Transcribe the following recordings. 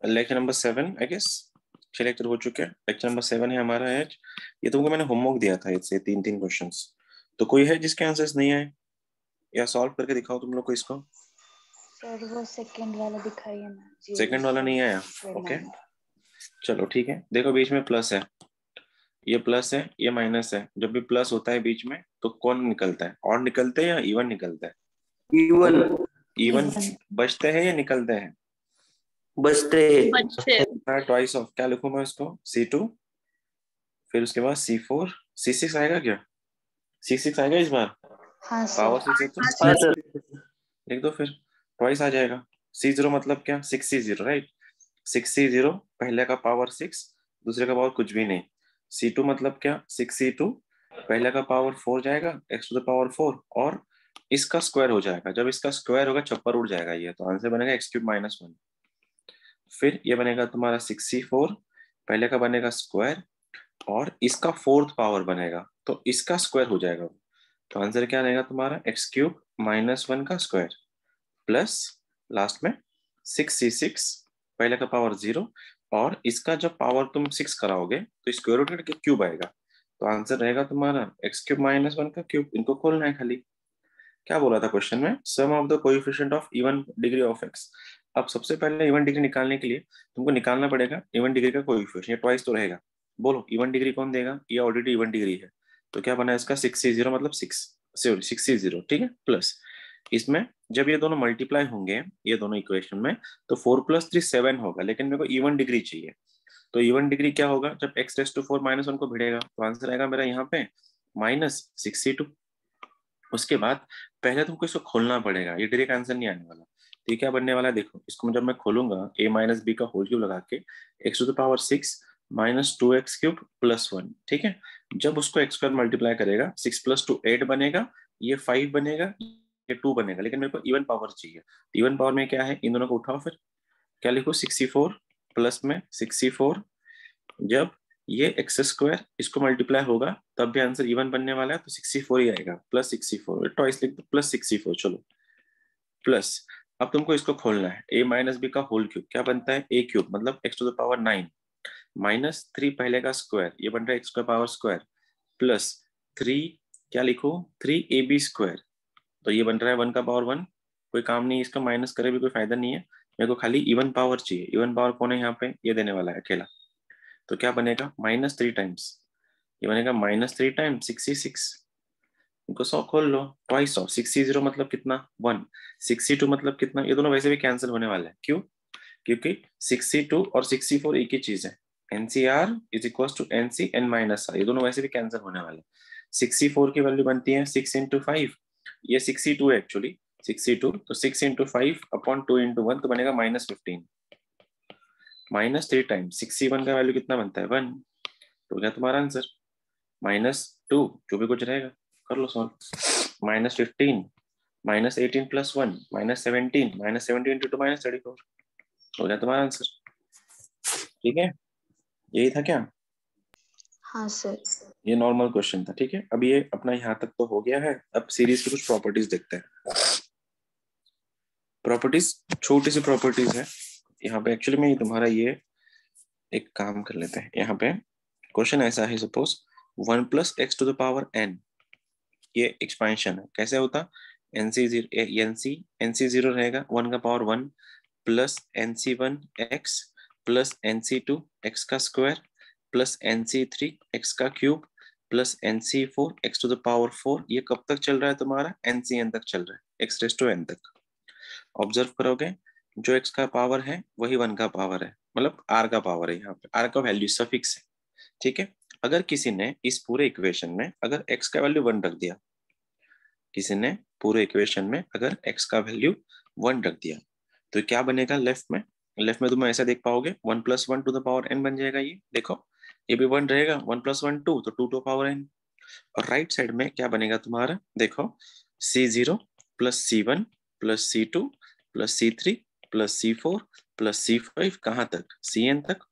Lecture number 7 I guess 6 lecture हो चुके हैं। लेक्चर नंबर 7 है हमारा आज। ये तुमको मैंने होमवर्क दिया था, इससे 3-3 क्वेश्चंस। तो कोई है जिसके आंसर्स नहीं आए, या सॉल्व करके दिखाओ तुम लोग को इसको। सर वो सेकंड वाला दिखाइए ना, सेकंड वाला नहीं आया? ओके चलो ठीक है। देखो बीच में प्लस है, ये प्लस है, ये माइनस है। जब भी प्लस होता है बीच में तो कौन निकलता है? और निकलते हैं या इवन निकलता है? इवन इवन बचते हैं या निकलते हैं? बचते ट्वाइस ऑफ क्या लिखूं मैं इसको? C2, फिर उसके बाद C4, C6 आएगा क्या? C6 आएगा इस बार? हाँ पावर सर। 6 है तो हाँ सर लिख दो फिर। ट्वाइस आ जाएगा। C0 मतलब क्या? 6C0 right. 6C0 पहले का पावर 6, दूसरे का पावर कुछ भी नहीं। C2 मतलब क्या? 6C2 पहले का पावर 4 जाएगा, x टू द पावर 4, और इसका स्क्वायर हो जाएगा। जब इसका स्क्वायर होगा छप्पर उड़ जाएगा ये, तो आंसर बनेगा x³ - 1। फिर ये बनेगा तुम्हारा 6C4 पहले का बनेगा स्क्वायर, और इसका फोर्थ पावर बनेगा तो इसका स्क्वायर हो जाएगा। तो आंसर क्या रहेगा तुम्हारा? x³ - 1 का स्क्वायर प्लस लास्ट में 6C6 पहले का पावर 0, और इसका जब पावर तुम 6 कराओगे तो स्क्वायर रूट का क्यूब आएगा। तो आंसर रहेगा तुम्हारा x³ - 1 का क्यूब। इनको खोलना है खाली। क्या बोला था क्वेश्चन में? Sum of the coefficient of even degree of x। अब सबसे पहले इवन डिग्री निकालने के लिए तुमको निकालना पड़ेगा इवन डिग्री का कोएफिशिएंट। ये ट्वाइस तो रहेगा। बोलो इवन डिग्री कौन देगा? ये ऑलरेडी इवन डिग्री है, तो क्या बना इसका? 6C0 मतलब 6C0 ठीक है, प्लस इसमें जब ये दोनों मल्टीप्लाई होंगे ये दोनों इक्वेशन में, तो 4 + 3 7 होगा, लेकिन मेरे को इवन डिग्री चाहिए। तो इवन डिग्री क्या होगा? जब x⁴ - 1 को भिड़ेगा तो आंसर आएगा मेरा यहाँ पे -6C2। उसके बाद पहले तुमको इसको खोलना पड़ेगा, ये डायरेक्ट आंसर नहीं आने वाला। तो ये क्या बनने वाला है देखो, इसको जब मैं खोलूंगा a - b का होल क्यूब लगा के, x⁴ - 2x³ + 1, ठीक है। जब उसको x² मल्टीप्लाई करेगा 6 + 2 8 बनेगा, ये 5 बनेगा, ये 2 बनेगा, लेकिन मेरे को इवन पावर चाहिए। इवन पावर में क्या है? इन दोनों को उठाओ, फिर क्या लिखो? 64 प्लस में 64, जब ये x² इसको मल्टीप्लाई होगा तब भी आंसर इवन बनने वाला है, तो 64 ही आएगा, प्लस 64 ट्वाइस लिख दो, प्लस 64 चलो प्लस। अब तुमको इसको खोलना है a - b का होल क्यूब क्या बनता है? a³ मतलब x⁴ -3 पहले का स्क्वायर, ये बन रहा है x² प्लस 3 क्या लिखो? 3ab², तो ये बन रहा है 1 का पावर 1। कोई काम नहीं, इसका माइनस करे भी कोई फायदा नहीं है, मेरे को खाली इवन पावर चाहिए। इवन पावर कौन है यहाँ पे? ये देने वाला है अकेला। तो क्या बनेगा? -3 टाइम्स, ये बनेगा -3 टाइम्स 66। इनको 100 खोल लो, ट्वाइस ऑफ 6C0 मतलब कितना? 1। 6C2 मतलब कितना? ये दोनों वैसे भी कैंसिल होने वाले हैं। क्यों? क्योंकि 6C2 और 6C4 एक ही चीज है। NCR = NC n - r, ये दोनों वैसे भी कैंसिल होने वाले हैं। 6C4 की वैल्यू बनती है 6 × 5, ये 6C2 है एक्चुअली। 6C2 तो 6 × 5/2 × 1 तो बनेगा -15। -3 टाइम्स 6C1 का वैल्यू कितना बनता है? 1। तो क्या तुम्हारा आंसर? -2, जो भी कुछ रहेगा कर लो सॉल्व। -15 -18 + 1 -17, -17 × 2 -34, हो गया तुम्हारा आंसर। ठीक है, यही था क्या? हाँ सर। ये नॉर्मल क्वेश्चन था, ठीक है। अब ये अपना यहाँ तक तो हो गया है। अब सीरीज की कुछ प्रॉपर्टीज देखते हैं। प्रॉपर्टीज छोटी सी प्रॉपर्टीज है यहाँ पे एक्चुअली में। तुम्हारा ये एक काम कर लेते हैं। यहाँ पे क्वेश्चन ऐसा है, सपोज 1 + x⁴n, ये एक्सपेंशन है। कैसे होता? NC0 रहेगा 1 का power 1 plus NC1x plus NC2 x का स्क्वायर प्लस NC3 x का क्यूब प्लस NC4 x⁴। ये कब तक चल रहा है तुम्हारा? NCn तक चल रहा है, x⁴n तक। ऑब्जर्व करोगे जो x का पावर है वही 1 का पावर है, मतलब r का पावर है। यहाँ पे r का वैल्यू सफिक्स है, ठीक है। अगर किसी ने इस पूरे इक्वेशन में अगर x का वैल्यू 1 रख दिया, किसी ने पूरे इक्वेशन में अगर x का वैल्यू 1 रख दिया, तो क्या बनेगा? लेफ्ट में तुम ऐसा देख पाओगे 1 + 1 टू द पावर n बन जाएगा। ये देखो, ये भी 1 रहेगा, 1 + 1 2, तो 2 टू पावर n। और राइट साइड में क्या बनेगा तुम्हारा? देखो, C0 + C1 + C2 + C3 + C4 + C5 कहाँ तक? Cn तक।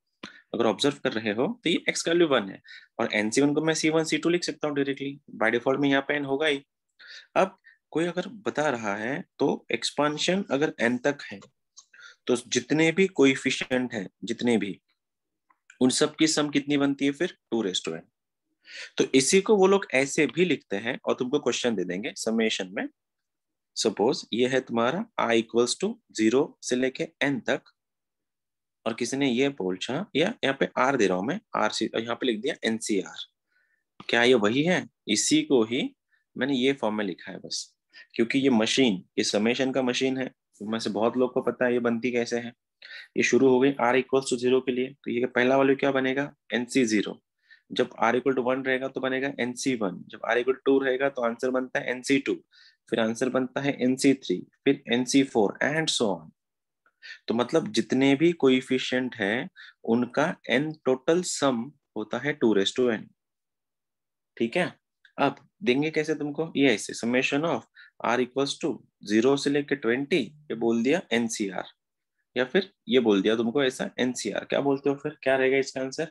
अगर ऑब्जर्व कर रहे हो तो ये x का वैल्यू 1 है, और NC1 को मैं C1 C2 लिख सकता हूँ डायरेक्टली, बाय डिफॉल्ट में यहाँ पे n होगा ही। अब कोई अगर बता रहा है तो एक्सपांशन अगर n तक है तो जितने भी कोएफिशिएंट है, जितने भी, उन सब की सम कितनी बनती है फिर 2n। तो इसी को वो लोग ऐसे भी लिखते हैं और तुमको क्वेश्चन दे देंगे समेशन में। सपोज ये है तुम्हारा i इक्वल्स टू 0 से लेके n तक, और किसी ने ये पूछा, या यहाँ पे r दे रहा हूं मैं, r सी यहाँ पे लिख दिया NCR। क्या ये वही है? इसी को ही मैंने ये फॉर्म में लिखा है बस, क्योंकि ये मशीन, ये समेशन का मशीन है, में से बहुत लोग को पता है ये बनती कैसे है। ये शुरू हो गई r इक्वल्स टू 0 के लिए, तो ये पहला वाला क्या बनेगा NC0। जब r इक्वल टू 1 रहेगा तो बनेगा NC1। जब r इक्वल टू 2 रहेगा तो आंसर बनता है NC2, फिर आंसर बनता है NC3, फिर NC4 एंड सो ऑन। तो मतलब जितने भी कोएफिशिएंट है उनका n टोटल सम होता है 2n। ठीक है, अब देंगे कैसे तुमको, ये ऐसे summation of r equals to 0 से लेके 20, ये बोल दिया NCR, या फिर ये बोल दिया तुमको ऐसा NCR। क्या बोलते हो फिर, क्या रहेगा इसका आंसर?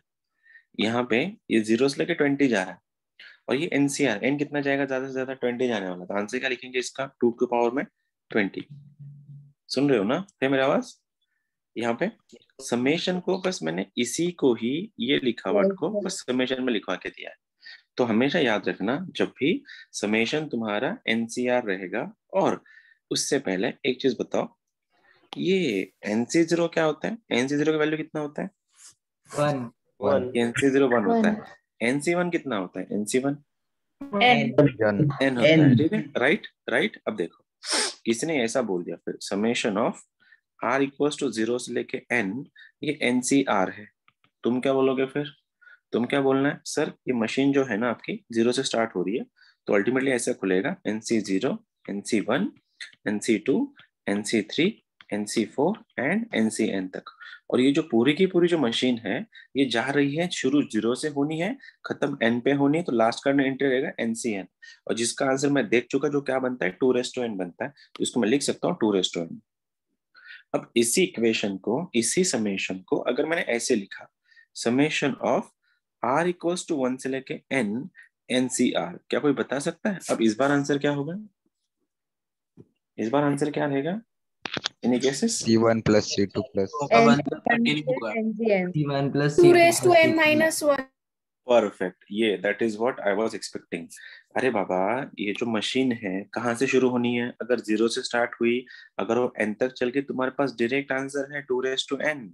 यहाँ पे ये 0 से लेके 20 जा रहा है, और ये NCR, n कितना जाएगा, ज्यादा से ज्यादा 20 जाने वाला, तो आंसर क्या लिखेंगे इसका, 2 की पावर में 20। सुन रहे हो ना, है मेरा आवाज? यहाँ पे समेशन को बस मैंने इसी को ही, ये लिखावट को बस समेशन में लिखवा के दिया है। तो हमेशा याद रखना, जब भी समेशन तुम्हारा NCR रहेगा, और उससे पहले एक चीज बताओ, ये NC0 क्या होता है? NC0 का वैल्यू कितना होता है? 1 NC0 1 होता 1 है। NC1 कितना होता है? NC1 n n होता है, ठीक है, राइट राइट। अब देखो, किसी ने ऐसा बोल दिया फिर summation of r equals to 0 से लेके n, ये NCR है। तुम क्या बोलोगे फिर? तुम क्या बोलना है, सर ये मशीन जो है ना आपकी 0 से स्टार्ट हो रही है, तो अल्टीमेटली ऐसा खुलेगा NC0, NC1, NC2, NC3, NC4 and NCN तक। और ये जो पूरी की पूरी जो मशीन है, ये जा रही है, शुरू 0 से होनी है, खत्म n पे होनी है, तो लास्ट का एंट्री रहेगा NCN। और जिसका आंसर मैं देख चुका, जो क्या बनता है 2n बनता है, तो इसको मैं लिख सकता हूँ 2n। अब इसी इक्वेशन को, इसी समेशन को अगर मैंने ऐसे लिखा, summation of r equals to 1 से लेके n NCR, क्या कोई बता सकता है अब इस बार आंसर क्या होगा? इस बार आंसर क्या रहेगा इन cases? C1 plus C2 plus C1 plus 2 C2 raised to plus n C3 minus 1. Perfect, ये that is what I was expecting. अरे बाबा, ये जो मशीन है कहाँ से शुरू होनी है? अगर 0 से स्टार्ट हुई, अगर वो n तक चल के, तुम्हारे पास डायरेक्ट आंसर है 2n।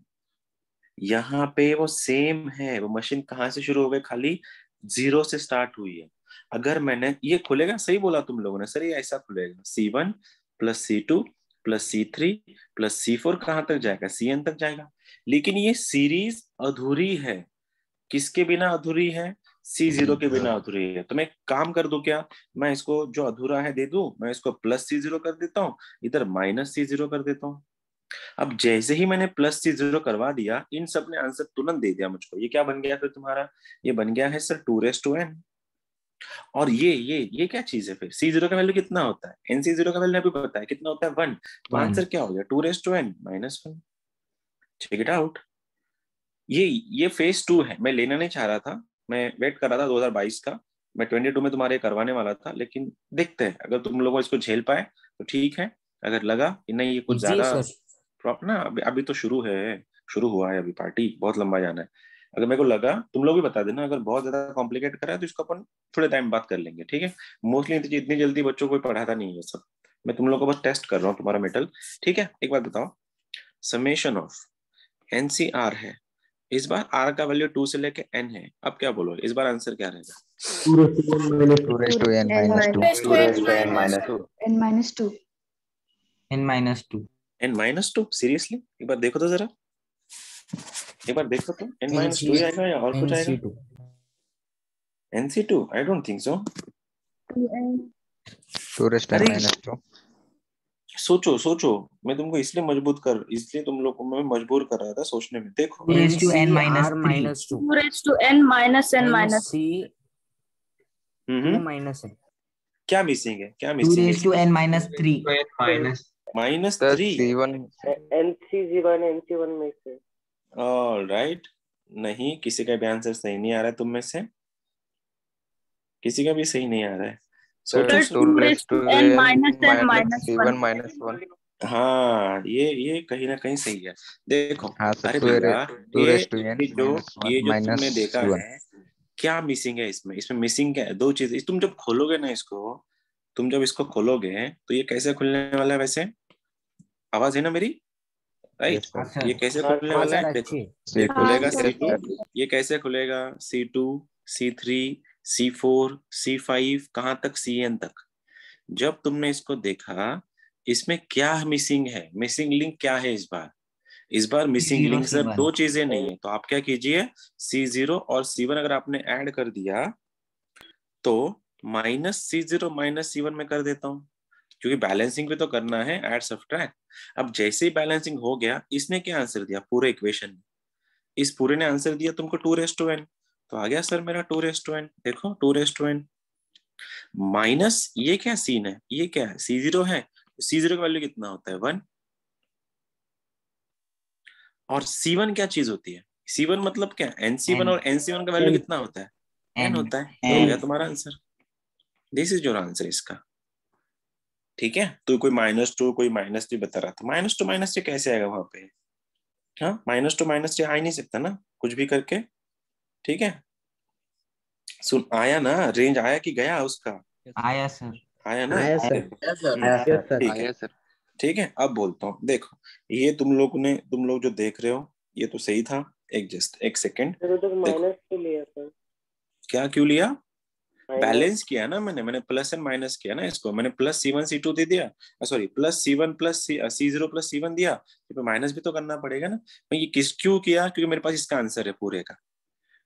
यहाँ पे वो सेम है, वो मशीन कहाँ से शुरू हो गई, खाली 0 से स्टार्ट हुई है। अगर मैंने ये खुलेगा, सही बोला तुम लोगों ने, सर ये ऐसा खुलेगा C1 plus C2 plus C3 plus C4, कहाँ तक जाएगा? CN तक जाएगा। लेकिन ये सीरीज अधूरी है, किसके बिना अधूरी है? C0 के बिना अधूरी है। तो मैं एक काम कर दूं क्या, मैं इसको जो अधूरा है दे दूं, मैं इसको प्लस C0 कर देता हूँ, इधर माइनस C0 कर देता हूँ। अब जैसे ही मैंने प्लस C0 करवा दिया, इन सब ने आंसर तुरंत दे दिया मुझको। ये क्या बन गया फिर तुम्हारा? ये बन गया है सर 2n। और ये क्या चीज है फिर? C0 का वैल्यू कितना होता है? NC0 का वैल्यू अभी पता है कितना होता है, 1। तो आंसर क्या हो गया? 2n minus 1। Check it out. ये फेज 2 है, मैं लेना नहीं चाह रहा था, मैं वेट कर रहा था 2022 का, मैं 22 में तुम्हारे करवाने वाला था, लेकिन देखते हैं अगर तुम लोगों इसको झेल पाए तो ठीक है, अगर लगा कि नहीं ये कुछ इजी है ज्यादा सर। ना, अभी तो शुरू हुआ है, अभी पार्टी बहुत लंबा जाना है। अगर मेरे को लगा, तुम लोग भी बता देना, अगर बहुत ज्यादा कॉम्प्लिकेट करा है तो इसको अपन थोड़े टाइम बात कर लेंगे, ठीक है। मोस्टली इतनी जल्दी बच्चों को कोई पढ़ाता नहीं है सब, मैं तुम लोग को बस टेस्ट कर रहा हूँ तुम्हारा मेटल, ठीक है। एक बात बताओ, समेशन ऑफ NCR है, इस बार r का वैल्यू 2 से लेके n है, अब क्या बोलो इस बार आंसर क्या रहेगा? 2 raised to n minus 2. 2 raised to n minus 2. n minus 2 n-2 n-2 seriously? एक बार देखो तो जरा, एक बार देखो तो, n-2 आएगा या और कुछ आएगा? NC2 NC2 I don't think so. 2 raised to n अरे minus 2. सोचो, मैं तुमको इसलिए तुम लोग को मैं मजबूर कर रहा था सोचने में। देखो 2 raised to n NCR minus 3 minus 2 2 raised to n minus n minus. NC 2 minus है क्या मिसिंग है, क्या 2 मिसिंग raised to है? n minus 3 minus Sir, 3। C1 NC0 और NC1 में से ऑलराइट, नहीं किसी का भी आंसर सही नहीं आ रहा है तुम में से, किसी का भी सही नहीं आ रहा है। sir, सोचो 2 raised to n n minus minus C1 minus 1. हाँ, ये कहीं ना कहीं सही है। देखो, हाँ सर, अरे 2 भैया, टू रेस टू एन ये जो माइनस ये वन जो माइनस तुमने देखा सी वन। है, क्या मिसिंग है इसमें? इसमें मिसिंग क्या है? दो चीजें। तुम जब खोलोगे ना इसको, तुम जब इसको खोलोगे तो ये कैसे खुलने वाला है वैसे? आवाज है ना मेरी? राइट। यस हाँ सर। ये सर। कैसे हाँ खुलने हाँ वाला सर। सर है? देखो, अच्छी। ये C2 हाँ खुलेगा C3 सर। C2। ये कैसे खुलेगा? C2, C3, C4, C5, कहाँ तक? Cn तक। जब तुमने इसको देखा, इसमें क्या मिसिंग है? मिसिंग लिंक क्या है इस बार? इस बार missing zero link C sir one. दो चीजें नहीं है। तो आप क्या कीजिए, C0 और C1 अगर आपने ऐड कर दिया तो -C0 -C1 में कर देता हूँ, क्योंकि बैलेंसिंग भी तो करना है, ऐड सब्ट्रैक्ट। अब जैसे ही बैलेंसिंग हो गया, इसने क्या आंसर दिया पूरे इक्वेशन में? इस पूरे ने आंसर दिया तुमको 2n। तो आ गया सर मेरा 2n। देखो 2n माइनस ये क्या सीन है, ये क्या है? C0 है। C0 का वैल्यू कितना होता है? 1। और C1 क्या चीज होती है? C1 मतलब क्या? NC1। एन। और NC1 का वैल्यू एन। कितना होता है? n N. होता है। तो हो गया तुम्हारा answer. This is your answer इसका। ठीक है। तो कोई -2 कोई -3 बता रहा था, -2 -3 कैसे आएगा वहां पे? हाँ, -2 -3 आ ही नहीं सकता ना कुछ भी करके। ठीक है। सुन, आया ना? रेंज आया कि गया उसका? आया सर। आया ना? आया सर। आया हम्म, सर। ठीक है। आया सर। ठीक है, अब बोलता हूँ। देखो, ये तुम लोग जो देख रहे हो, ये तो सही था। एक सेकेंड। सर उधर देखो, माइनस क्यों लिया सर? क्या क्यों लिया? माइनस। बैलेंस किया ना मैंने प्लस एंड माइनस किया ना इसको। मैंने प्लस C1 C2 दे दिया, sorry plus C1 plus C0 plus C1 दिया, तो माइनस भी तो करना पड़ेगा ना। मैं ये किस क्यों किया? क्योंकि मेरे पास इसका आंसर है पूरे का,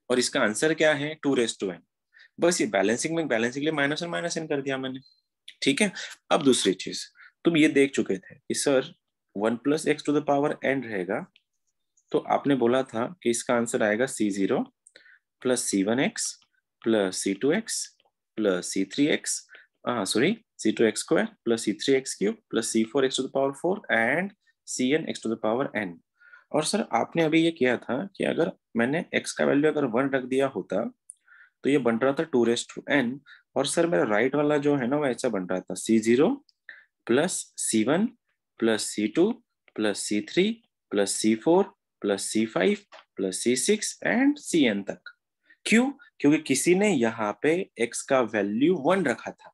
और इसका आंसर क्या है? 2n। बस ये बैलेंसिंग में, बैलेंसिंग के लिए माइनस और माइनस एन कर दिया मैंने। ठीक है। अब दूसरी चीज, तुम ये देख चुके थे कि सर 1 + x⁴ रहेगा। तो आपने बोला था कि इसका आंसर आएगा C0 plus C1x plus C2x plus C3x, sorry C2x² plus C3x³ plus C4x⁴ and Cn(x⁴n). और सर आपने अभी ये किया था कि अगर मैंने x का वैल्यू अगर 1 रख दिया होता तो ये बन रहा था 2n। और सर मेरा राइट वाला जो है ना, वो ऐसा बन रहा था C0 plus C1 plus C2 plus C3 plus C4 plus C5 plus C6 and Cn तक। क्यों? क्योंकि किसी ने यहाँ पे x का वैल्यू 1 रखा था।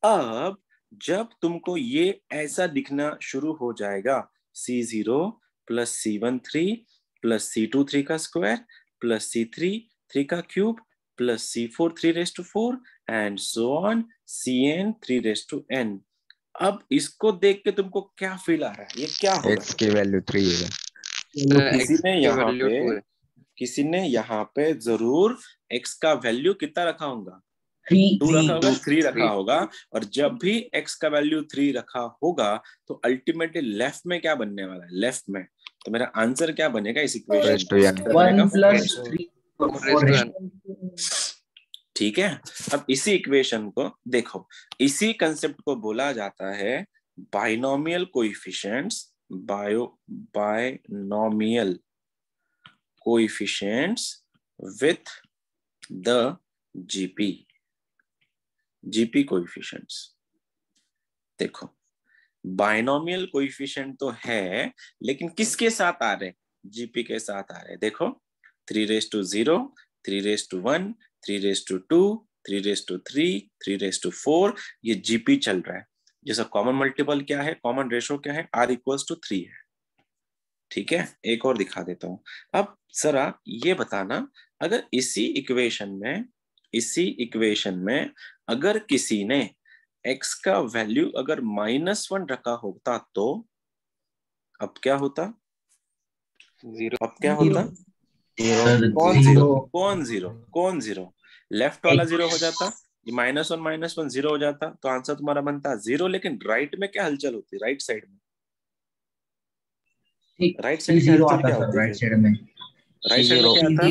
अब जब तुमको ये ऐसा दिखना शुरू हो जाएगा, C0 plus C1 3 plus C2 3 का स्क्वायर प्लस C3 3 का cube plus C4 3⁴ and so on Cn 3n। अब इसको देख के तुमको क्या फील आ रहा है? ये क्या होगा? x की वैल्यू 3 है। किसी x ने की यहाँ वैल्यू पे 2 है। किसी ने यहाँ पे जरूर x का वैल्यू कितना रखा होगा? 2 3। रखा होगा, 3 रखा 3। होगा। और जब भी x का वैल्यू 3 रखा होगा तो अल्टीमेटली लेफ्ट में क्या बनने वाला है? लेफ्ट में तो मेरा आंसर क्या बनेगा इस इक्वेशन का? 4n। आंसर बनेगा 1 + 3 ठीक है। अब इसी इक्वेशन को देखो, इसी कंसेप्ट को बोला जाता है binomial coefficients. Binomial coefficients with the GP coefficients. देखो, बाइनोमियल कोएफिशिएंट तो है, लेकिन किसके साथ आ रहे? जीपी के साथ आ रहे। देखो, 3⁻0 3⁻1 3⁻2 3⁻3 3⁻4, ये जीपी चल रहा है। जैसा कॉमन मल्टीपल क्या है, कॉमन रेशो क्या है? R=3 है। ठीक है, एक और दिखा देता हूं। अब जरा ये बताना, अगर इसी इक्वेशन में अगर किसी ने x का वैल्यू अगर -1 रखा होता तो अब क्या होता? 0। अब क्या होता? कौन जीरो? कौन जीरो? कौन जीरो? लेफ्ट वाला जीरो हो जाता, -1 -1 जीरो हो जाता, तो आंसर तुम्हारा बनता 0। लेकिन राइट में क्या हलचल होती? राइट साइड में, राइट साइड की हलचल क्या होती? राइट साइड में राइट साइड में क्या आता?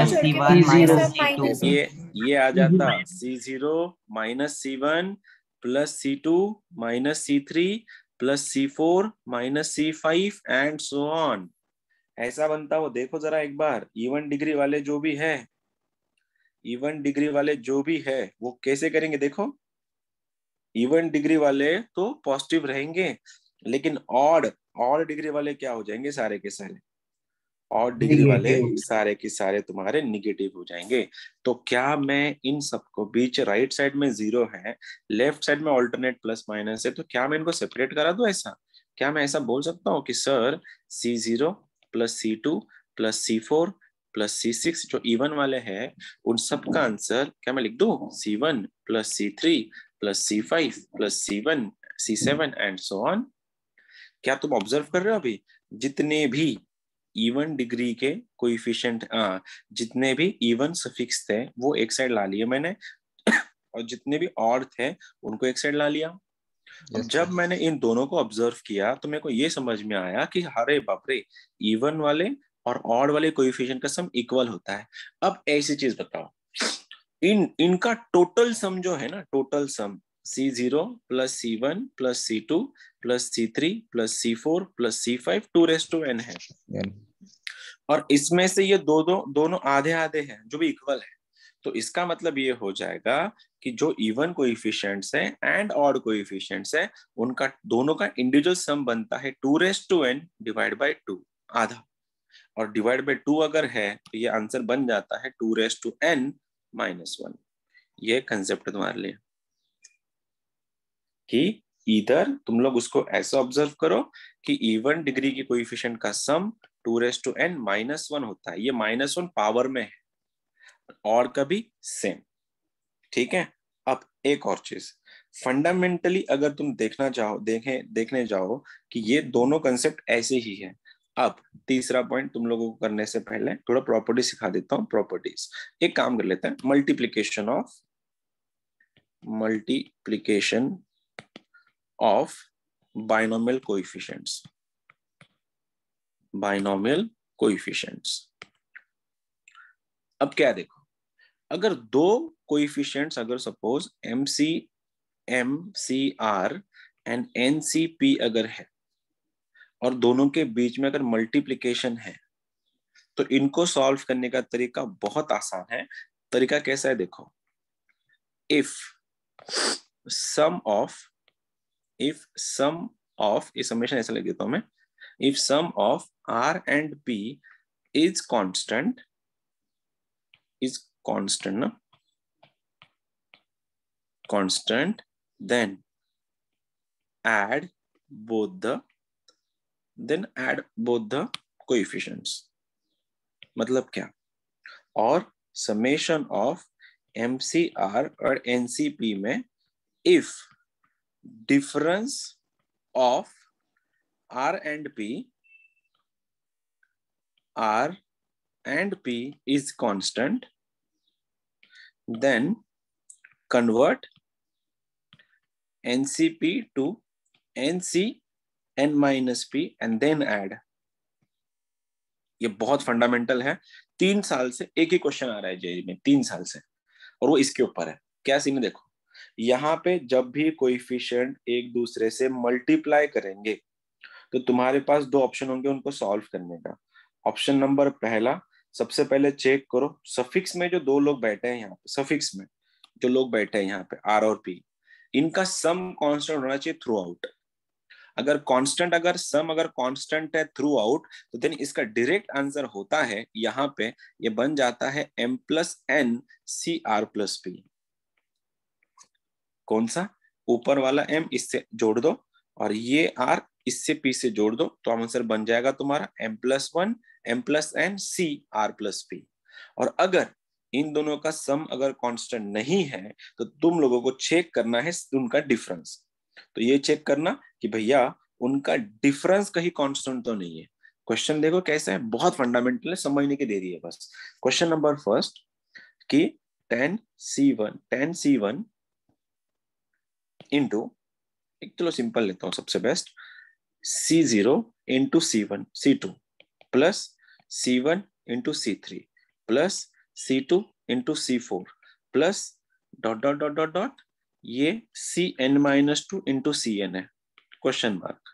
C1 - C1 - C2। ये आ जाता C0 -C1 plus C2 -C3 plus C4 -C5 and so on. ऐसा बनता वो। देखो जरा एक बार, इवन डिग्री वाले जो भी है, इवन डिग्री वाले जो भी है वो कैसे करेंगे? देखो, इवन डिग्री वाले तो पॉजिटिव रहेंगे, लेकिन ऑड ऑड डिग्री वाले क्या हो जाएंगे, सारे के सारे ऑड डिग्री वाले सारे के सारे तुम्हारे निगेटिव हो जाएंगे। तो क्या मैं इन सबको बीच राइट साइड में 0 है, लेफ्ट साइड में ऑल्टरनेट प्लस माइनस है, तो क्या मैं इनको सेपरेट करा दूं? ऐसा क्या मैं ऐसा बोल सकता हूँ कि sir C0 plus C2 plus C4 plus C6 जो इवन वाले हैं उन सब का आंसर क्या मैं लिख दूं? C1 plus C3 plus C5 plus C1 C7 and so on. क्या तुम ऑब्जर्व कर रहे हो? अभी जितने भी इवन डिग्री के कोएफिशिएंट, जितने भी इवन सफिक्स थे वो एक साइड ला लिए मैंने और जितने भी ऑड थे उनको एक साइड ला लिया। अब जब मैंने इन दोनों को ऑब्जर्व किया तो मेरे को ये समझ में आया कि अरे बाप रे, इवन वाले और ऑड वाले कोएफिशिएंट का सम इक्वल होता है। अब ऐसी चीज बताओ, इनका टोटल सम जो है ना, total sum C0 plus C1 plus C2 plus C3 plus C4 plus C5 2n है, और इसमें से ये दोनों आधे आधे हैं जो भी इक्वल है। तो इसका मतलब ये हो जाएगा कि जो इवन कोएफिशिएंट्स है एंड ऑड कोएफिशिएंट्स है उनका दोनों का इंडिविजुअल सम बनता है 2n डिवाइड बाय 2 आधा, और डिवाइड बाय 2 अगर है तो ये आंसर बन जाता है 2n माइनस 1। ये कंसेप्ट तुम्हारे लिए कि इधर तुम लोग उसको ऐसा ऑब्जर्व करो कि इवन डिग्री की कोएफिशिएंट का सम 2n माइनस 1 होता है, ये -1 पावर में है, और कभी सेम। ठीक है। अब एक और चीज, फंडामेंटली अगर तुम देखने जाओ कि ये दोनों कंसेप्ट ऐसे ही है। अब तीसरा पॉइंट तुम लोगों को करने से पहले थोड़ा प्रॉपर्टी सिखा देता हूँ। प्रॉपर्टीज एक काम कर लेते हैं, multiplication of binomial coefficients. Binomial coefficients, अब क्या देखो, अगर दो कोएफिशिएंट्स अगर सपोज MCR एंड NCP अगर है और दोनों के बीच में अगर मल्टीप्लिकेशन है तो इनको सॉल्व करने का तरीका बहुत आसान है। तरीका कैसा है देखो, इफ सम ऑफ ये समेशन ऐसा लिख देता हूं मैं, if sum of R and P is constant ना, constant, then add both the coefficients। मतलब क्या, और समेशन ऑफ MCR और NCP में if difference of R and P is constant, then convert NCP to NCN minus P and then add। ये बहुत fundamental है, 3 साल से एक ही क्वेश्चन आ रहा है जेईई में, 3 साल से, और वो इसके ऊपर है। क्या सीन है देखो, यहाँ पे जब भी कोएफिशिएंट एक दूसरे से मल्टीप्लाई करेंगे तो तुम्हारे पास 2 ऑप्शन होंगे उनको सॉल्व करने का। ऑप्शन नंबर पहला, सबसे पहले चेक करो सफिक्स में जो 2 लोग बैठे हैं यहाँ पे, सफिक्स में जो लोग बैठे हैं यहाँ पे R और P, इनका सम कांस्टेंट होना चाहिए थ्रू आउट। अगर सम कांस्टेंट है थ्रू आउट तो देन इसका डायरेक्ट आंसर होता है यहाँ पे, ये बन जाता है M plus N CR plus P। कौन सा, ऊपर वाला M इससे जोड़ दो और ये R इससे P से जोड़ दो, तो आंसर बन जाएगा तुम्हारा M plus 1 M plus N CR plus P। और अगर इन दोनों का सम अगर कांस्टेंट नहीं है तो तुम लोगों को चेक करना है उनका डिफरेंस। तो ये चेक करना कि भैया उनका डिफरेंस कहीं कांस्टेंट तो नहीं है। क्वेश्चन देखो कैसा है, बहुत फंडामेंटल है, समझने की देरी है बस। क्वेश्चन नंबर फर्स्ट कि 10C1 इंटू, एक चलो सिंपल लेता हूं सबसे best, C0 into C2 plus C1 into C3 plus C2 into C4 plus dot dot dot dot dot ये CN-2 इंटू CN है, क्वेश्चन मार्क।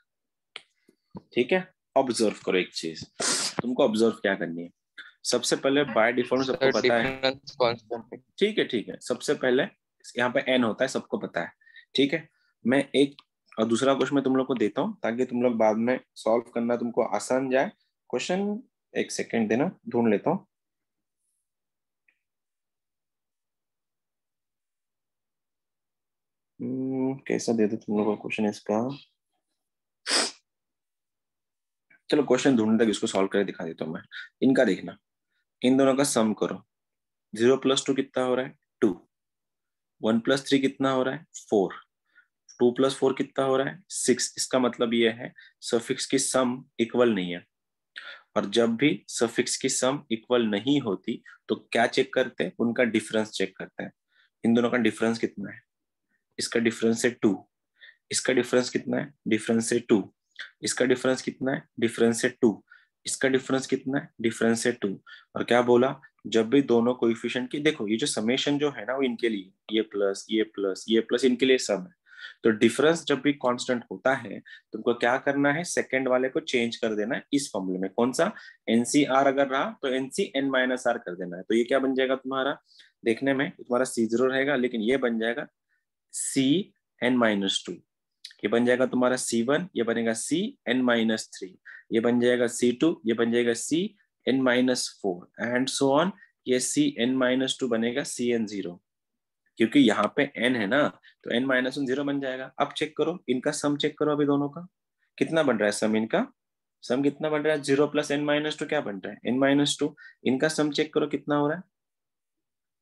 ठीक है, ऑब्जर्व करो एक चीज, तुमको ऑब्जर्व क्या करनी है। सबसे पहले बाय डिफॉल्ट सबको पता है, ठीक है, सबसे पहले यहाँ पे N होता है, सबको पता है। ठीक है, मैं एक और दूसरा क्वेश्चन मैं तुम लोग को देता हूँ ताकि तुम लोग बाद में सॉल्व करना तुमको आसान जाए। क्वेश्चन एक सेकेंड देना, ढूंढ लेता हूँ। कैसा दे दो तुम लोग को क्वेश्चन इसका। चलो क्वेश्चन ढूंढने तक इसको सॉल्व करके दिखा देता हूँ मैं। इनका देखना, इन दोनों का सम करो। 0+2 कितना हो रहा है? 2। 1+3 कितना हो रहा है? 4। 2+4 कितना हो रहा है? 6। इसका मतलब ये है सफिक्स की सम इक्वल नहीं है, और जब भी सफिक्स की सम इक्वल नहीं होती तो क्या चेक करते हैं? उनका डिफरेंस चेक करते हैं। इन दोनों का डिफरेंस कितना है? इसका डिफरेंस है 2। इसका डिफरेंस कितना है? डिफरेंस है 2। इसका डिफरेंस कितना है? डिफरेंस है 2। इसका डिफरेंस कितना है? डिफरेंस है 2। और क्या बोला? जब भी दोनों कोएफिशिएंट की, देखो ये जो समेशन जो है ना वो इनके लिए, ये प्लस ये प्लस ये प्लस इनके लिए सम है। तो डिफरेंस जब भी कांस्टेंट होता है तुमको क्या करना है? सेकंड वाले को चेंज कर देना है इस फॉर्मूले में। कौन सा? एनसीआर अगर रहा तो एनसी(n-r) कर देना है। तो ये क्या बन जाएगा तुम्हारा? देखने में तुम्हारा C0 रहेगा, लेकिन ये बन जाएगा Cn-2। ये बन जाएगा तुम्हारा C1, ये बनेगा Cn-3, ये बन जाएगा C2, ये बन जाएगा Cn-4 एंड सो ऑन। ये Cn-2 बनेगा Cn0, क्योंकि यहाँ पे n है ना, तो n-1 0 बन जाएगा। अब चेक करो इनका सम, चेक करो अभी दोनों का कितना बन रहा है सम। इनका सम कितना बन रहा है? 0 + n-2 क्या बन रहा है? n-2। इनका सम चेक करो कितना हो रहा है?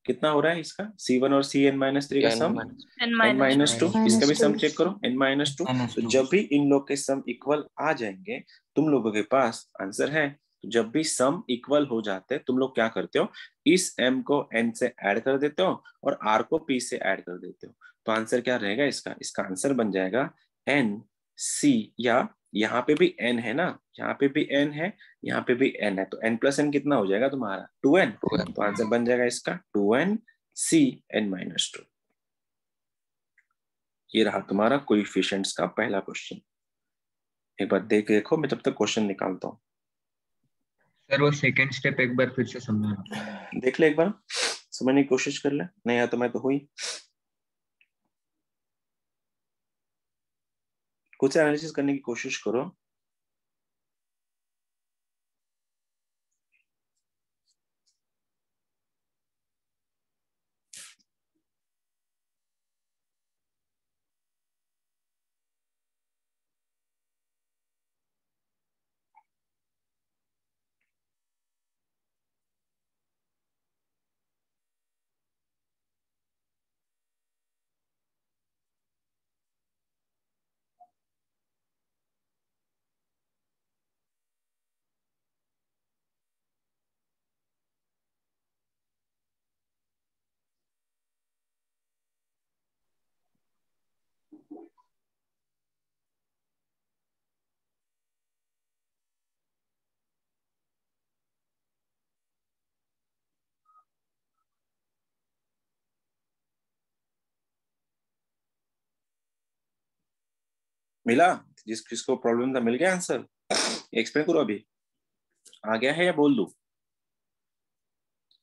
कितना हो रहा है इसका? C1 और Cn-3 का सम n-2। इसका भी सम चेक करो n-2। तो जब भी इन लोग के सम इक्वल आ जाएंगे तुम लोगों के पास आंसर है। तो जब भी सम इक्वल हो जाते हैं तुम लोग क्या करते हो? इस m को n से ऐड कर देते हो और r को p से ऐड कर देते हो। तो आंसर क्या रहेगा इसका? इसका आंसर बन जाएगा n c, या यहाँ पे भी n है ना, यहाँ पे भी n है, यहाँ पे भी n है, तो n + n कितना हो जाएगा तुम्हारा? 2n। तो आंसर बन जाएगा इसका 2n Cn-2। ये रहा तुम्हारा कोएफिशिएंट्स का पहला क्वेश्चन। एक बार देखो, मैं तब तक क्वेश्चन निकालता हूँ। सर वो सेकंड स्टेप एक बार फिर से समझाना। देख ले एक बार, समझने की कोशिश कर ले, नहीं आता मैं तो हुई। कुछ एनालिसिस करने की कोशिश करो। मिला? जिसको प्रॉब्लम था मिल गया आंसर? एक्सप्लेन करो अभी, आ गया है या बोल दूं?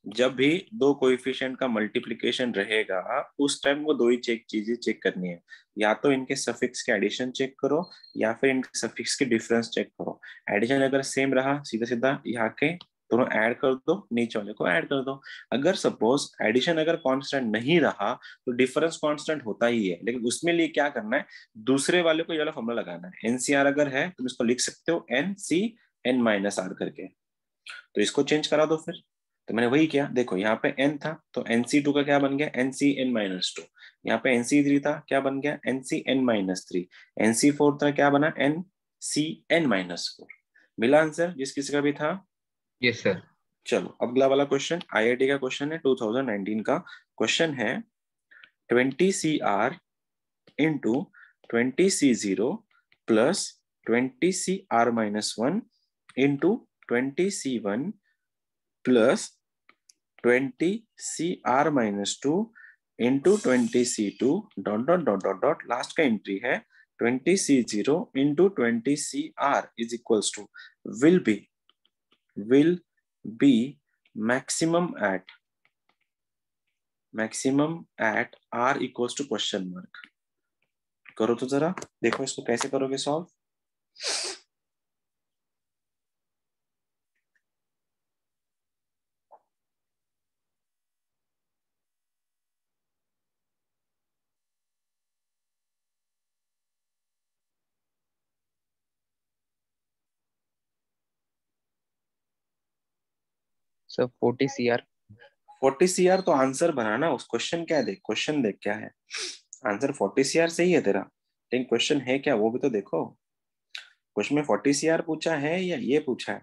जब भी दो कोएफिशिएंट का मल्टीप्लिकेशन रहेगा उस टाइम को दो ही चीजें चेक करनी है, या तो इनके सफिक्स के एडिशन चेक करो या फिर इनके सफिक्स के डिफरेंस चेक करो। एडिशन अगर सेम रहा सीधा सीधा यहाँ के दोनों ऐड कर दो, नीचे वाले को ऐड कर दो। अगर सपोज एडिशन अगर कांस्टेंट नहीं रहा तो डिफरेंस कांस्टेंट होता ही है, लेकिन उसमें लिए क्या करना है? दूसरे वाले को ये वाला फॉर्मूला लगाना है। एनसीआर अगर है तुम इसको लिख सकते हो NCn-r करके, तो इसको चेंज करा दो फिर। तो मैंने वही किया, देखो यहाँ पे n था तो NC2 का क्या बन गया? NCn-2। यहाँ पे NC3 था, क्या बन गया? NCn-3। NC4 था, क्या बना? NCn-4। मिला आंसर जिस किसी का भी था? Yes sir. चलो अगला वाला क्वेश्चन IIT का क्वेश्चन है, 2019 का क्वेश्चन है। 20CR into 20C0 plus 20CR-1 into 20C1 plus 20CR-2 into 20C2 ... last का एंट्री है 20C0 into 20CR is equals to will be maximum at R equals to question mark. करो तो जरा, देखो इसको कैसे करोगे सॉल्व। Sir 40 CR। 40 CR तो आंसर बनाना, उस क्वेश्चन क्या है देख, क्वेश्चन देख क्या है। आंसर 40 CR सही है तेरा, लेकिन क्वेश्चन है क्या वो भी तो देखो। क्वेश्चन में 40 CR पूछा है या ये पूछा है?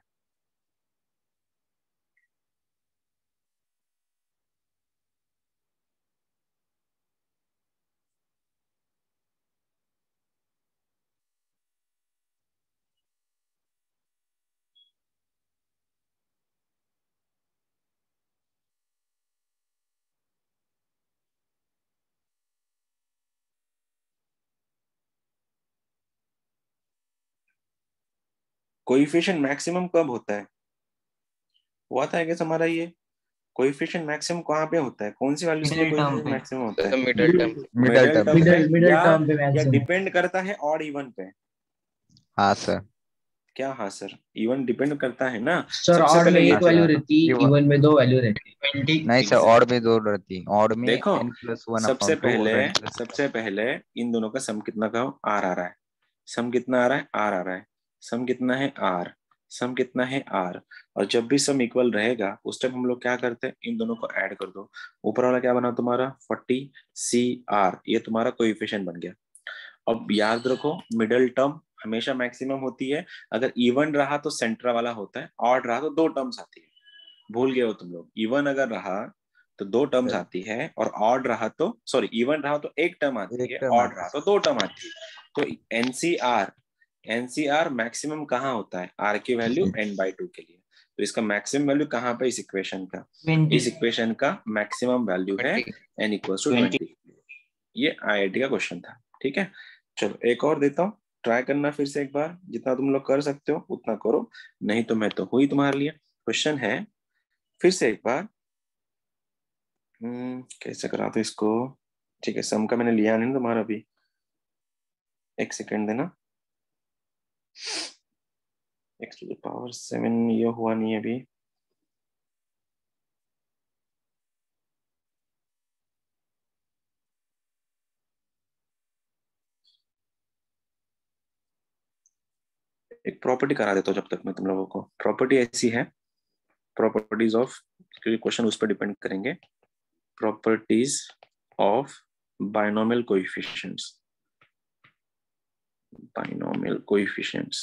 कोएफिशिएंट मैक्सिमम कब होता है? हुआ था क्या हमारा ये? कोएफिशिएंट मैक्सिमम कहाँ पे होता है, कौन सी वैल्यूज के लिए मिडिल टर्म कोएफिशिएंट पे। मैक्सिमम होता है? Middle term. मिडिल टर्म पे, मिडिल या टर्म पे या मैक्सिमम। डिपेंड करता है ऑड इवन पे? हाँ सर। क्या हाँ सर, इवन डिपेंड करता है ना। सर सबसे ऑड में पहले ये एक वैल्यू रहती है, इवन में 2 वैल्यू रहती है। 20 नहीं सर, ऑड में 2 रहती है। ऑड में देखो, n+1 सबसे अपॉन 2 पहले और n+1। सबसे पहले इन दोनों का सम कितना का आर आ रहा है। सम कितना आ रहा है? आर आ रहा है। सम कितना है? आर। सम कितना है? आर। और जब भी सम इक्वल रहेगा उस टाइम हम लोग क्या करते हैं, इन दोनों को ऐड कर दो। ऊपर वाला क्या बना तुम्हारा? 40 CR, ये तुम्हारा कोएफिशिएंट बन गया। अब याद रखो, मिडिल टर्म हमेशा मैक्सिमम होती है। अगर इवन रहा तो सेंटर वाला होता है, ऑड रहा तो 2 टर्म्स आती है। भूल गए हो तुम लोग, इवन अगर रहा तो 2 टर्म्स आती है, और ऑड रहा तो, सॉरी, इवन रहा तो 1 टर्म आती एक है, टर्म ऑड आती रहा तो 2 टर्म आती है। तो एनसीआर मैक्सिमम कहाँ होता है? आर की वैल्यू n/2 के लिए। तो इसका मैक्सिमम वैल्यू कहाँ पे? इस इक्वेशन का। 20। इस इक्वेशन का मैक्सिमम वैल्यू है 20। n = 20। ये IIT का क्वेश्चन था, ठीक है। चलो एक और देता हूँ, ट्राई करना फिर से एक बार, जितना तुम लोग कर सकते हो उतना करो, नहीं तो मैं तो हुई तुम्हारे लिए। क्वेश्चन है फिर से एक बार, कैसे करा दो इसको। ठीक है, सम का मैंने लिया नहीं तुम्हारा अभी, एक सेकेंड देना। x⁻⁷ ये हुआ नहीं अभी। एक प्रॉपर्टी करा देता हूँ जब तक मैं तुम लोगों को। प्रॉपर्टी ऐसी है, प्रॉपर्टीज ऑफ, क्योंकि क्वेश्चन उस पर डिपेंड करेंगे। Properties of binomial coefficients. Binomial coefficients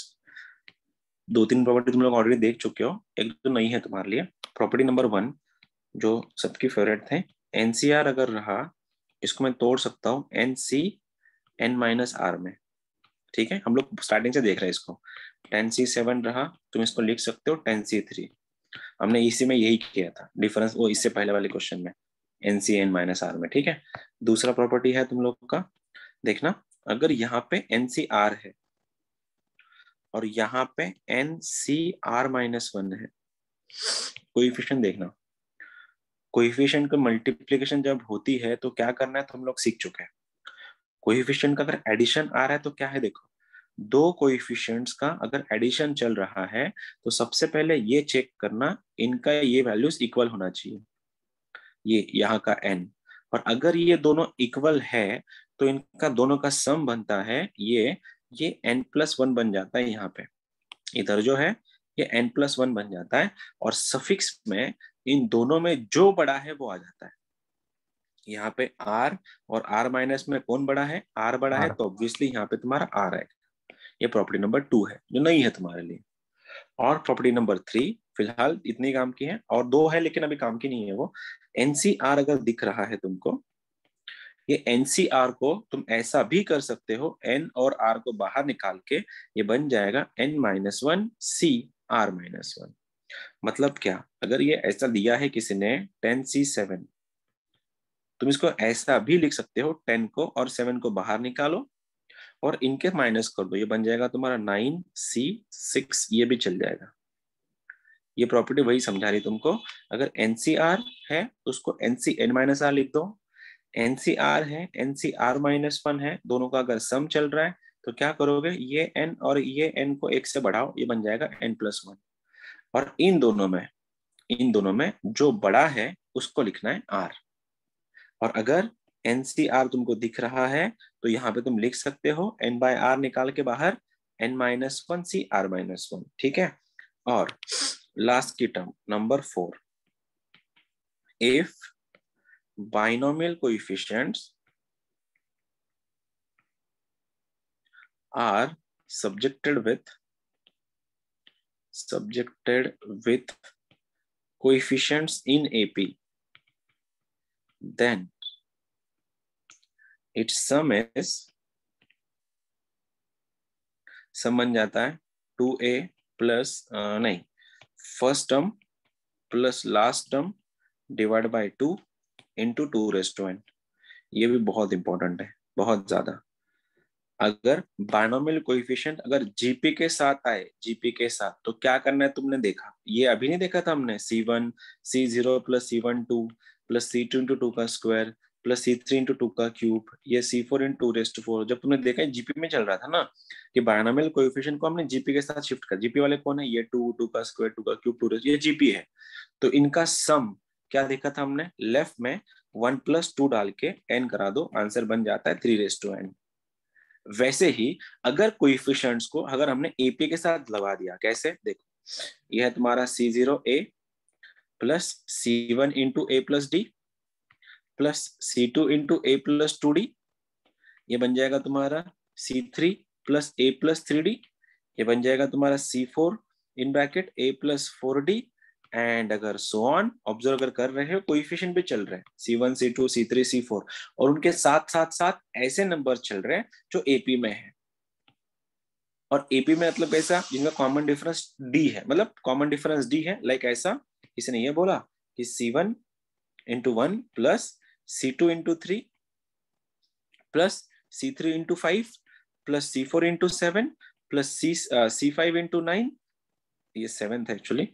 2-3 property तुम लोग ऑलरेडी देख चुके हो, एक तो नहीं है तुम्हारे लिए। प्रॉपर्टी नंबर 1 जो सबकी फेवरेट थे, एनसीआर अगर रहा, इसको मैं तोड़ सकता हूँ NC n-r में। ठीक है, हम लोग स्टार्टिंग से देख रहे हैं इसको। 10C7 रहा, तुम इसको लिख सकते हो 10C3। हमने इसी में यही किया था डिफरेंस, वो इससे पहले वाले क्वेश्चन में NC n-r में। ठीक है, दूसरा प्रॉपर्टी है तुम लोग का, देखना, अगर यहाँ पे NCR है और यहाँ पे NCR-1 है, कोएफिशिएंट देखना। कोएफिशिएंट का मल्टीप्लिकेशन जब होती है तो क्या करना है तुम लोग सीख चुके हैं। कोएफिशिएंट का अगर एडिशन आ रहा है तो क्या है, देखो, 2 कोएफिशिएंट्स का अगर एडिशन चल रहा है तो सबसे पहले ये चेक करना इनका ये वैल्यूज इक्वल होना चाहिए, ये यहाँ का n। और अगर ये दोनों इक्वल है तो इनका दोनों का सम बनता है ये n+1 बन जाता है। यहाँ पे इधर जो है ये n+1 बन जाता है, और सफिक्स में इन दोनों में जो बड़ा है वो आ जाता है। यहाँ पे r और r- में कौन बड़ा है? r बड़ा है, तो ऑब्वियसली यहाँ पे तुम्हारा r आएगा। ये प्रॉपर्टी नंबर 2 है जो नहीं है तुम्हारे लिए। और प्रॉपर्टी नंबर 3 फिलहाल इतनी काम की है, और 2 है लेकिन अभी काम की नहीं है वो। NCR अगर दिख रहा है तुमको, ये NCR को तुम ऐसा भी कर सकते हो, n और r को बाहर निकाल के ये बन जाएगा n-1 CR-1। मतलब क्या, अगर ये ऐसा दिया है किसी ने 10C7, तुम इसको ऐसा भी लिख सकते हो, 10 को और 7 को बाहर निकालो और इनके माइनस कर दो, ये बन जाएगा तुम्हारा 9C6, ये भी चल जाएगा। ये प्रॉपर्टी वही समझा रही तुमको। अगर NCR है तो उसको NCn-r लिख दो, NCR है, NCR -1 है, दोनों का अगर सम चल रहा है तो क्या करोगे, ये n और ये n को 1 से बढ़ाओ, ये बन जाएगा n+1। और इन दोनों में जो बड़ा है उसको लिखना है R। और अगर NCR तुमको दिख रहा है तो यहाँ पे तुम लिख सकते हो n/R निकाल के बाहर n-1 CR-1, ठीक है। और लास्ट की term number 4, if binomial coefficients are subjected with coefficients in AP, then its sum बन जाता है 2A प्लस नहीं, first term plus last term divide by 2 into 2n। ये भी बहुत इंपॉर्टेंट है, बहुत ज्यादा। अगर बायनोमियल कोएफिशिएंट अगर जीपी के साथ आए, जीपी के साथ, तो क्या करना है तुमने देखा, ये अभी नहीं देखा था हमने, C1 C0 plus C1 2 plus C2 into 2 का स्क्वायर प्लस C3 इंटू 2 का क्यूब, ये C4 इंटू 2⁴। जब तुमने देखा जीपी में चल रहा था ना कि बायनोमियल कोएफिशिएंट को हमने जीपी के साथ शिफ्ट कर, जीपी वाले कौन है, ये 2 का स्क्वायर 2 का क्यूब 2, ये जीपी है। तो इनका सम क्या देखा था हमने, लेफ्ट में 1 + 2 डाल के n करा दो, आंसर बन जाता है 3n। वैसे ही अगर कोएफिशिएंट्स को अगर हमने AP के साथ लगा दिया, कैसे देखो, यह है तुम्हारा C0A plus C1 into A plus D plus C2 into A plus 2D, ये बन जाएगा तुम्हारा C3 plus A plus 3D, ये बन जाएगा तुम्हारा C4 in bracket A plus 4D। And अगर सो ऑन ऑब्जर्व अगर कर रहे हो, कोएफिशिएंट भी चल रहे हैं C1 C2 C3 C4, और उनके साथ साथ साथ ऐसे नंबर चल रहे हैं जो AP में है। और AP में मतलब ऐसा जिनका कॉमन डिफरेंस D है, मतलब कॉमन डिफरेंस D है, लाइक ऐसा इसने ये बोला कि C1 into 1 plus C2 into 3 plus C3 into 5 plus C4 into 7 plus C5 into 9, ये 7th एक्चुअली,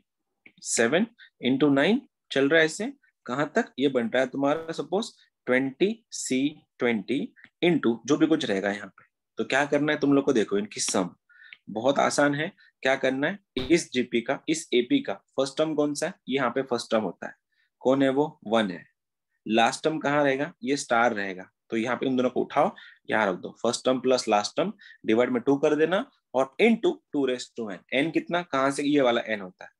7 इंटू 9 चल रहा है ऐसे, कहां तक ये बन रहा है तुम्हारा सपोज 20C20 इंटू जो भी कुछ रहेगा यहाँ पे। तो क्या करना है तुम लोग को, देखो इनकी सम बहुत आसान है। क्या करना है, इस जीपी का, इस एपी का फर्स्ट टर्म कौन सा है, ये यहाँ पे फर्स्ट टर्म होता है, कौन है वो, 1 है। लास्ट टर्म कहाँ रहेगा, ये स्टार रहेगा, तो यहाँ पे इन दोनों को उठाओ, यहाँ रख दो, first term plus last term divide में 2 कर देना, और इनटू 2n। n कितना, कहां से ये वाला n होता है,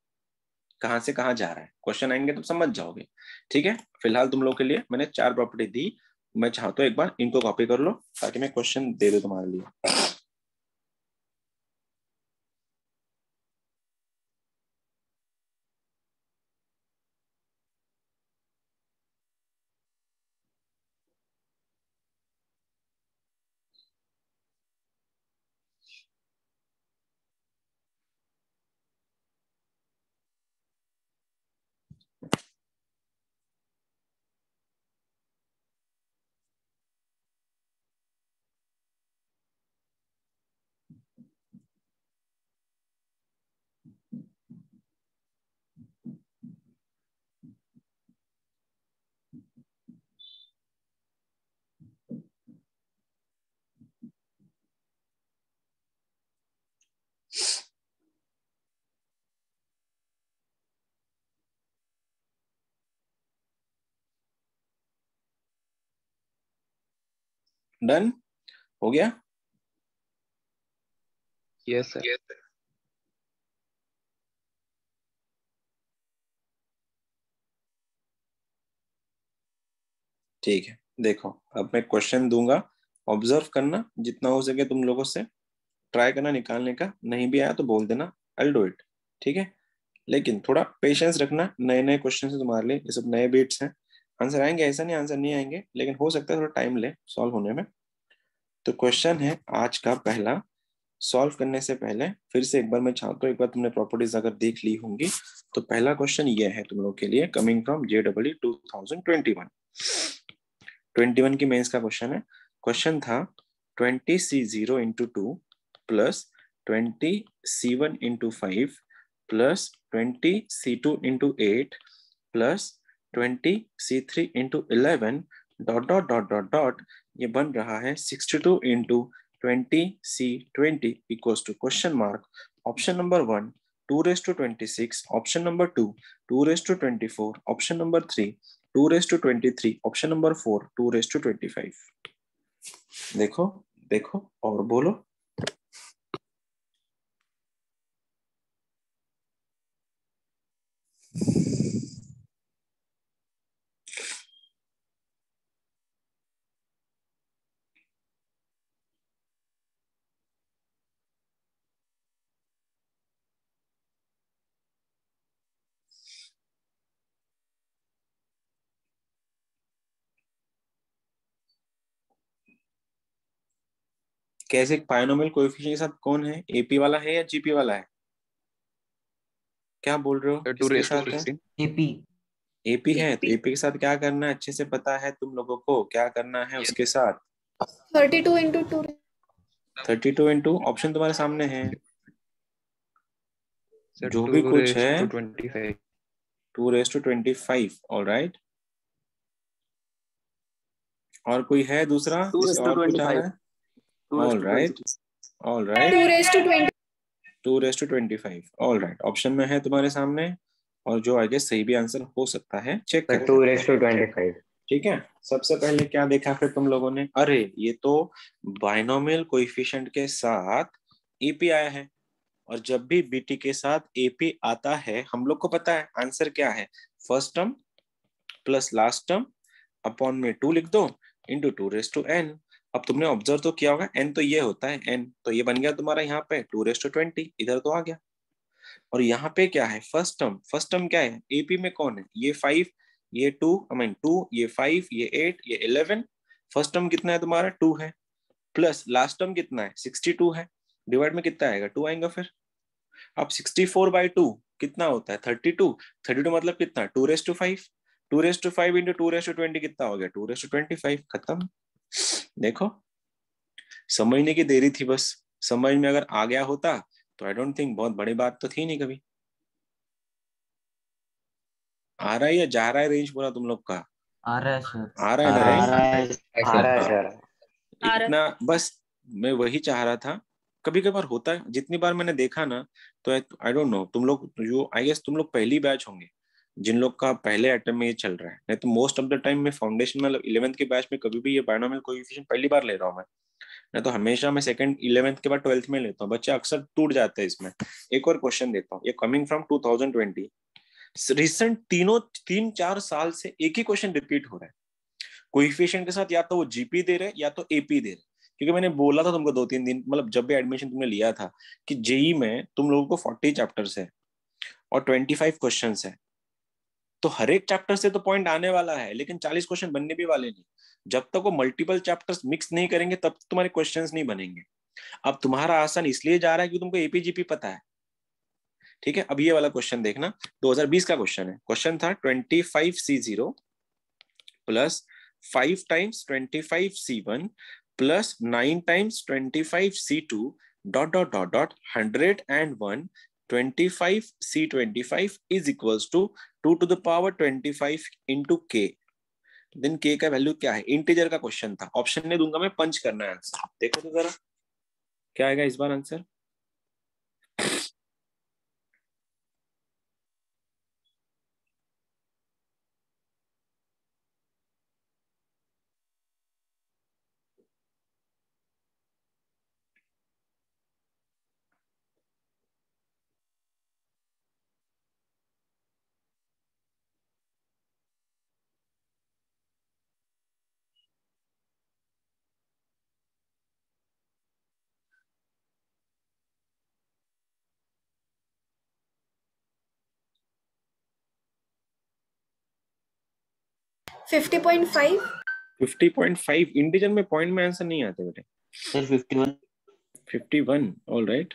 कहां से कहां जा रहा है, क्वेश्चन आएंगे तो समझ जाओगे, ठीक है। फिलहाल तुम लोग के लिए मैंने 4 प्रॉपर्टी दी, मैं चाहता हूं एक बार इनको कॉपी कर लो ताकि मैं क्वेश्चन दे दूं तुम्हारे लिए। डन हो गया, यस सर। ठीक है। देखो अब मैं क्वेश्चन दूंगा, ऑब्जर्व करना, जितना हो सके तुम लोगों से ट्राई करना निकालने का, नहीं भी आया तो बोल देना, आई विल डू इट, ठीक है। लेकिन थोड़ा पेशेंस रखना, नए नए क्वेश्चन है तुम्हारे लिए, ये सब नए बीट्स हैं, आंसर आएंगे ऐसा नहीं आंसर नहीं आएंगे, लेकिन हो सकता है थोड़ा टाइम ले सॉल्व होने में। तो क्वेश्चन है आज का पहला, सॉल्व करने से पहले फिर से एक बार मैं चाहता हूँ, एक बार तुमने प्रॉपर्टीज अगर देख ली होंगी, तो पहला क्वेश्चन ये है तुम लोग के लिए, कमिंग फ्रॉम JEE 2021 21 की मेंस का क्वेश्चन है। क्वेश्चन था 20C0 into 2 plus 20C1 into 5 plus 20C2 into 8 plus 20C3 into 11 dot dot dot dot dot, ये बन रहा है 62 into 20C20 equals to question mark, option number 1 2 raised to 26, option number 2 2 raised to 24, option number 3 2 raised to 23, option number 4 2 raised to 25। देखो देखो और बोलो। कैसे binomial coefficient के साथ कौन है, एपी वाला है या जीपी वाला है? क्या बोल रहे हो, सर 2 किसके raised to साथ है? 16। एपी। एपी है, तो एपी के साथ क्या करना है अच्छे से पता है तुम लोगों को, क्या करना है उसके साथ। 32 into 2. 32 इंटू ऑप्शन तुम्हारे सामने है, सर जो 2 भी कुछ raised है to 25। 2 raised to 25। All right, और कोई है दूसरा 2 जिसे raised to और कुछ आ रहा 25, है? 2 raised all to right 26, all 2 right, raised to 20. 2 raised to 25। All right, option में है तुम्हारे सामने, और जो आई गेस सही भी आंसर हो सकता है, चेक सर करो। 2 raised to 25। ठीक है, सबसे पहले क्या देखा फिर तुम लोगों ने, अरे ये तो बाइनोमियल कोएफिशिएंट के साथ एपी आया है, और जब भी बीटी के साथ एपी आता है हम लोग को पता है आंसर क्या है, first term plus last term upon में 2 लिख दो इंटू 2 रेज टू एन। अब तुमने ऑब्जर्व तो किया होगा एन तो ये होता है एन, तो ये बन गया तुम्हारा यहाँ पे 2 रेज टू 20, इधर तो आ गया। और यहाँ पे क्या है, फर्स्ट टर्म क्या है, एपी में कौन है, ये 5 ये 2 आई मीन 2, ये 5 ये 8 ये 11। फर्स्ट टर्म कितना है तुम्हारा 2 है, प्लस लास्ट टर्म कितना है 62 है, डिवाइड में कितना आएगा 2 आएगा फिर। अब 64/2 कितना होता है 32, 32 मतलब कितना 2 raise to 5, 2 raise to 5 into 2 raise to 20 कितना हो गया 2 रेज टू 25, खत्म। देखो समझने की देरी थी बस, समझ में अगर आ गया होता तो आई डोंट थिंक बहुत बड़ी बात तो थी नहीं कभी। आ रहा है या जा रहा है रेंज पूरा तुम लोग का? आ रहा है सर। आ रहा है आ ना रहा रेंज? है आ रहा है सर। इतना बस मैं वही चाह रहा था। कभी कभार होता है, जितनी बार मैंने देखा ना, तो आई डोंट नो तुम लोग जो आई गेस तुम लोग पहली बैच होंगे जिन लोग का पहले अटेम्प्ट में ये चल रहा है, नहीं तो मोस्ट ऑफ द टाइम में फाउंडेशन मतलब 11th के बैच में कभी भी ये बायनोमियल कोएफिशिएंट पहली बार ले रहा हूँ मैं, नहीं तो हमेशा मैं सेकंड 11th के बाद 12th में लेता हूँ, बच्चे अक्सर टूट जाते हैं इसमें। एक और क्वेश्चन देता हूँ, ये कमिंग फ्रॉम 2020, रिसेंट 3-4 साल से एक ही क्वेश्चन रिपीट हो रहा है कोएफिशिएंट के साथ, या तो वो जीपी दे रहे या तो एपी दे रहे। क्योंकि मैंने बोला था तुमको 2-3 दिन मतलब जब भी एडमिशन तुमने लिया था कि जेई में तुम लोगों को 40 चैप्टर्स है और 25 क्वेश्चंस है, तो हर एक चैप्टर से तो पॉइंट आने वाला है, लेकिन 40 क्वेश्चन बनने भी वाले नहीं। जब तक वो मल्टीपल चैप्टर्स मिक्स नहीं करेंगे तब तक तुम्हारे क्वेश्चंस नहीं बनेंगे। अब तुम्हारा आसान इसलिए जा रहा है कि तुमको एपीजीपी पता है। ठीक है, अब ये वाला क्वेश्चन देखना, 2020 का क्वेश्चन है। क्वेश्चन था 25C0 plus 5 times 25C1 plus 9 times 25C2 dot dot dot dot 101 25C25 is equals to 2 to the power 25 into k. Then k का वैल्यू क्या है, इंटीजर का क्वेश्चन था, ऑप्शन नहीं दूंगा मैं, पंच करना है आंसर। देखो तो जरा क्या आएगा इस बार answer. Fifty point five. 50.5 integer में पॉइंट में आंसर नहीं आते बेटे। सर 51। 51, all right.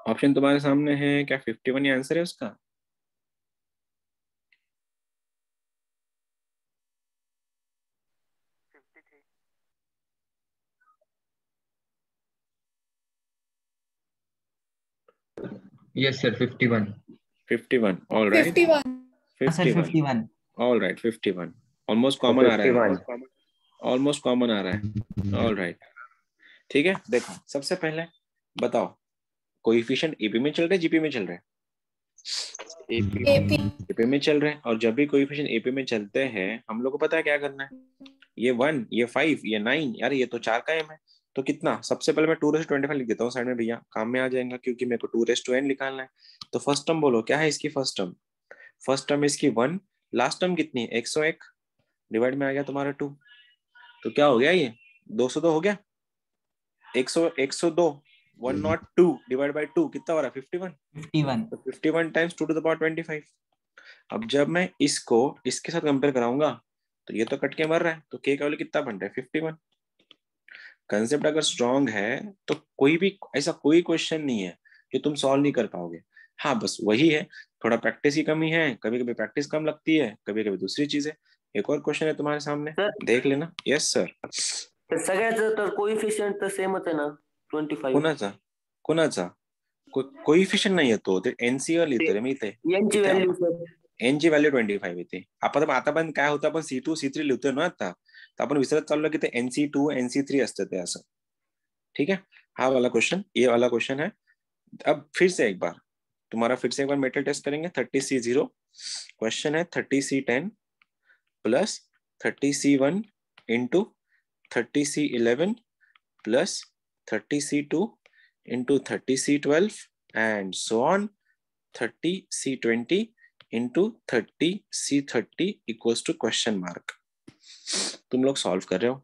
ऑप्शन तुम्हारे सामने है, क्या 51 ही आंसर है उसका? Yes, sir. 51. 51. All right. 51. Sir 51. 51. All right. 51. Almost So common आ रहा है, 51. ऑलमोस्ट कॉमन आ रहा है. All right. ठीक है, देखो सबसे पहले बताओ कोएफिशिएंट एपी में चल रहे जीपी में चल रहे? AP. एपी में चल रहे हैं. और जब भी कोएफिशिएंट एपी में चलते हैं हम लोग को पता है क्या करना है. ये 1, ये 5, ये 9, यार ये तो 4 का m है. तो कितना, सबसे पहले मैं 2^25 लिख देता हूँ साइड में भैया, काम में आ जाएगा क्योंकि मेरे को 2n निकालना है. तो फर्स्ट टर्म बोलो क्या है इसकी. फर्स्ट टर्म, फर्स्ट टर्म इसकी 1, लास्ट टर्म कितनी है 101, डिवाइड में आ गया तुम्हारा 2. तो क्या हो गया ये 202 हो गया. 102 102 डिवाइड बाय 2 कितना हो रहा है 51. 51. तो 51 टाइम्स 2^25. अब जब मैं इसको इसके साथ कंपेयर कराऊंगा तो ये तो कट के मर रहा है. तो k का वैल्यू कितना बन रहा है 51. कंसेप्ट अगर स्ट्रांग है तो कोई भी ऐसा कोई क्वेश्चन नहीं है जो तुम सॉल्व नहीं कर पाओगे. हाँ बस वही है, थोड़ा प्रैक्टिस की कमी है, कभी कभी प्रैक्टिस कम लगती है, कभी कभी दूसरी चीज है. एक और क्वेश्चन है तुम्हारे सामने, देख लेना. Yes sir. सगळ्याचं तर कोइफिशियंट तर सेमच आहे ना 25. कोणाचा कोणाचा कोइफिशियंट नाही येतो ते एनसीआर लिहितो रे मी इथे. यांची इथे व्हॅल्यू सर एन ची व्हॅल्यू 25 येते. आपण आता पण काय होतं, आपण C2 C3 लिहितोय ना आता, तर आपण विसरत चाललो की ते NC2 NC3 असतं ते असं. ठीक है, हाँ वाला क्वेश्चन, ये वाला क्वेश्चन है. अब फिर से एक बार तुम्हारा फिर से एक बार मेटल टेस्ट करेंगे. 30C0 क्वेश्चन है 30C10 plus 30C1 into 30C11 plus 30C2 into 30C12 and so on 30C20 into 30C30 equals to question mark. तुम लोग सॉल्व कर रहे हो.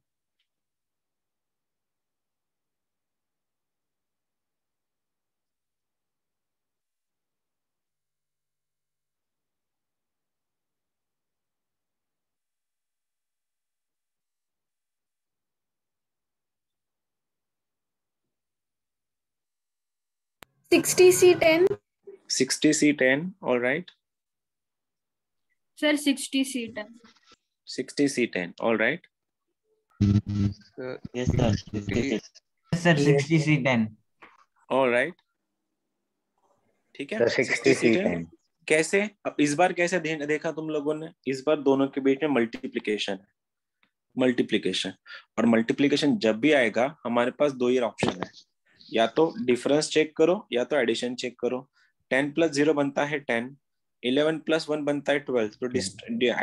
Sixty C10. 60C10. All right. Sir, 60 10. 60C10. All right. Yes, sir. Sir 60C10. All right. ठीक है. So 60C10. कैसे, अब इस बार कैसे देखा तुम लोगों ने, इस बार दोनों के बीच में मल्टीप्लिकेशन है. मल्टीप्लिकेशन और मल्टीप्लिकेशन जब भी आएगा हमारे पास दो ही ऑप्शन है, या तो डिफरेंस चेक करो या तो एडिशन चेक करो. 10 + 0 बनता है 10, 11 + 1 बनता है 12. तो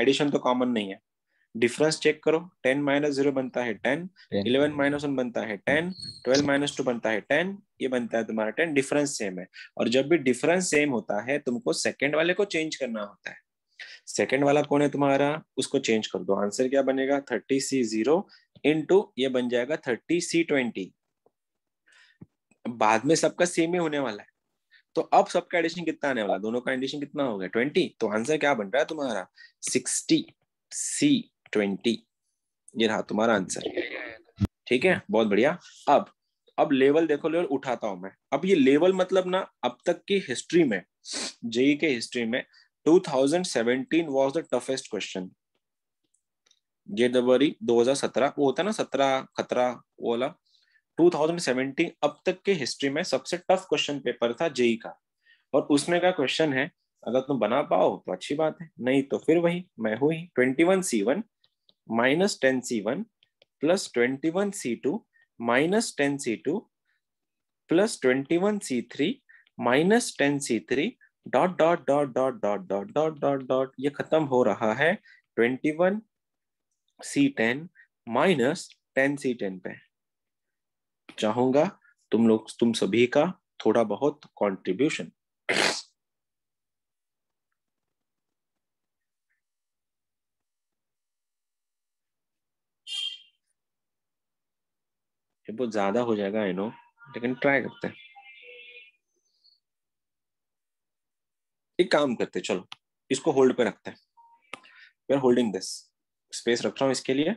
एडिशन तो कॉमन नहीं है. डिफरेंस चेक करो. 10 - 0 बनता है 10, 11 - 1 बनता है 10, 12 - 2 बनता है 10, ये बनता है तुम्हारा 10. डिफरेंस सेम है. और जब भी डिफरेंस सेम होता है तुमको सेकंड वाले को चेंज करना होता है. सेकंड वाला कौन है तुम्हारा, उसको चेंज कर दो. आंसर क्या बनेगा 30C0 इंटू ये बन जाएगा 30C20. बाद में सबका सेम ही होने वाला है. तो अब सबका एडिशन कितना आने वाला, दोनों का एडिशन कितना हो गया 20. तो आंसर क्या बन रहा है तुम्हारा 60C20. ये रहा तुम्हारा आंसर. ठीक है, बहुत बढ़िया. अब लेवल देखो, लेवल उठाता हूं मैं. अब ये लेवल मतलब ना अब तक की हिस्ट्री में, जेई के हिस्ट्री में 2017 was the toughest question. JEE 2017 वो होता है ना 17 खतरा वो वाला. 2017 अब तक के हिस्ट्री में सबसे टफ क्वेश्चन पेपर था जेई का. और उसमें का क्वेश्चन है, अगर तुम बना पाओ तो अच्छी बात है, नहीं तो फिर वही मैं हुई 21C1 - 10C1 plus 21C2 - 10C2 plus 21C3 - 10C3 dot dot dot dot dot dot dot dot dot. ये खत्म हो रहा है 21C10 - 10C10 पे. चाहूंगा तुम सभी का थोड़ा बहुत कंट्रीब्यूशन. ये बहुत ज्यादा हो जाएगा आई नो, लेकिन ट्राई करते हैं. एक काम करते, चलो इसको होल्ड पे रखते हैं. We are holding this. Space रख रहा हूं इसके लिए.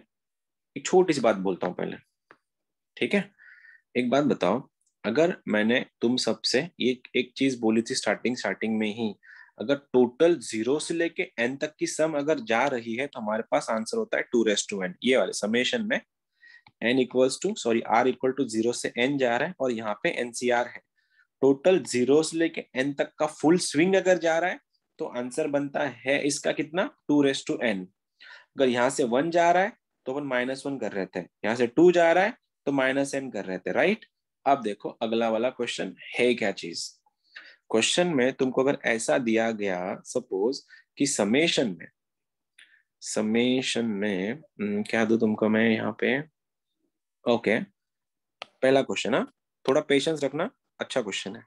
एक छोटी सी बात बोलता हूं पहले, ठीक है. एक बात बताओ, अगर मैंने तुम सबसे ये एक चीज बोली थी स्टार्टिंग में ही, अगर टोटल 0 से लेके n तक की सम अगर जा रही है तो हमारे पास आंसर होता है 2n. ये वाले समेशन में r = 0 से n जा रहा है और यहाँ पे NCR है. टोटल 0 से लेके n तक का फुल स्विंग अगर जा रहा है तो आंसर बनता है इसका कितना 2n। अगर यहाँ से 1 जा रहा है तो अपन -1 कर रहे थे, यहाँ से 2 जा रहा है तो -n कर रहे थे, राइट। अब देखो अगला वाला क्वेश्चन है क्या चीज। क्वेश्चन में तुमको अगर ऐसा दिया गया सपोज कि समेशन में क्या दूं तुमको मैं यहाँ पे, ओके पहला क्वेश्चन है, थोड़ा पेशेंस रखना, अच्छा क्वेश्चन है।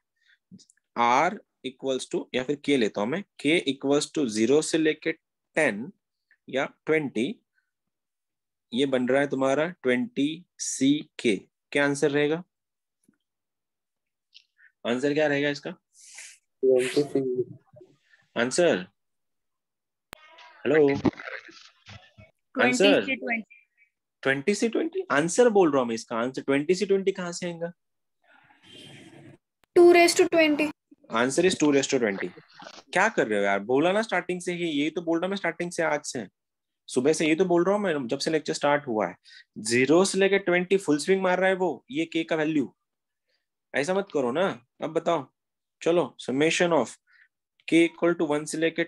r इक्वल्स टू, या फिर k लेता हूं मैं, k इक्वल्स टू 0 से लेके 10 या 20, ये बन रहा है तुम्हारा 20ck। क्या आंसर रहेगा? आंसर क्या रहेगा इसका? Answer, hello, answer 20c20 answer बोल रहा हूं मैं, इसका आंसर 20c20 कहां से आएगा? 2:20. Answer is 2:20। क्या कर रहे हो यार, बोला ना स्टार्टिंग से ही, यही तो बोल रहा मैं स्टार्टिंग से, आज से सुबह से यही तो बोल रहा हूँ मैं, जब से लेक्चर स्टार्ट हुआ है। 0 से लेकर 20 फुल स्विंग मार रहा है वो, ये k का वैल्यू, ऐसा मत करो ना। अब बताओ, चलो summation of k equal to 1 से लेकर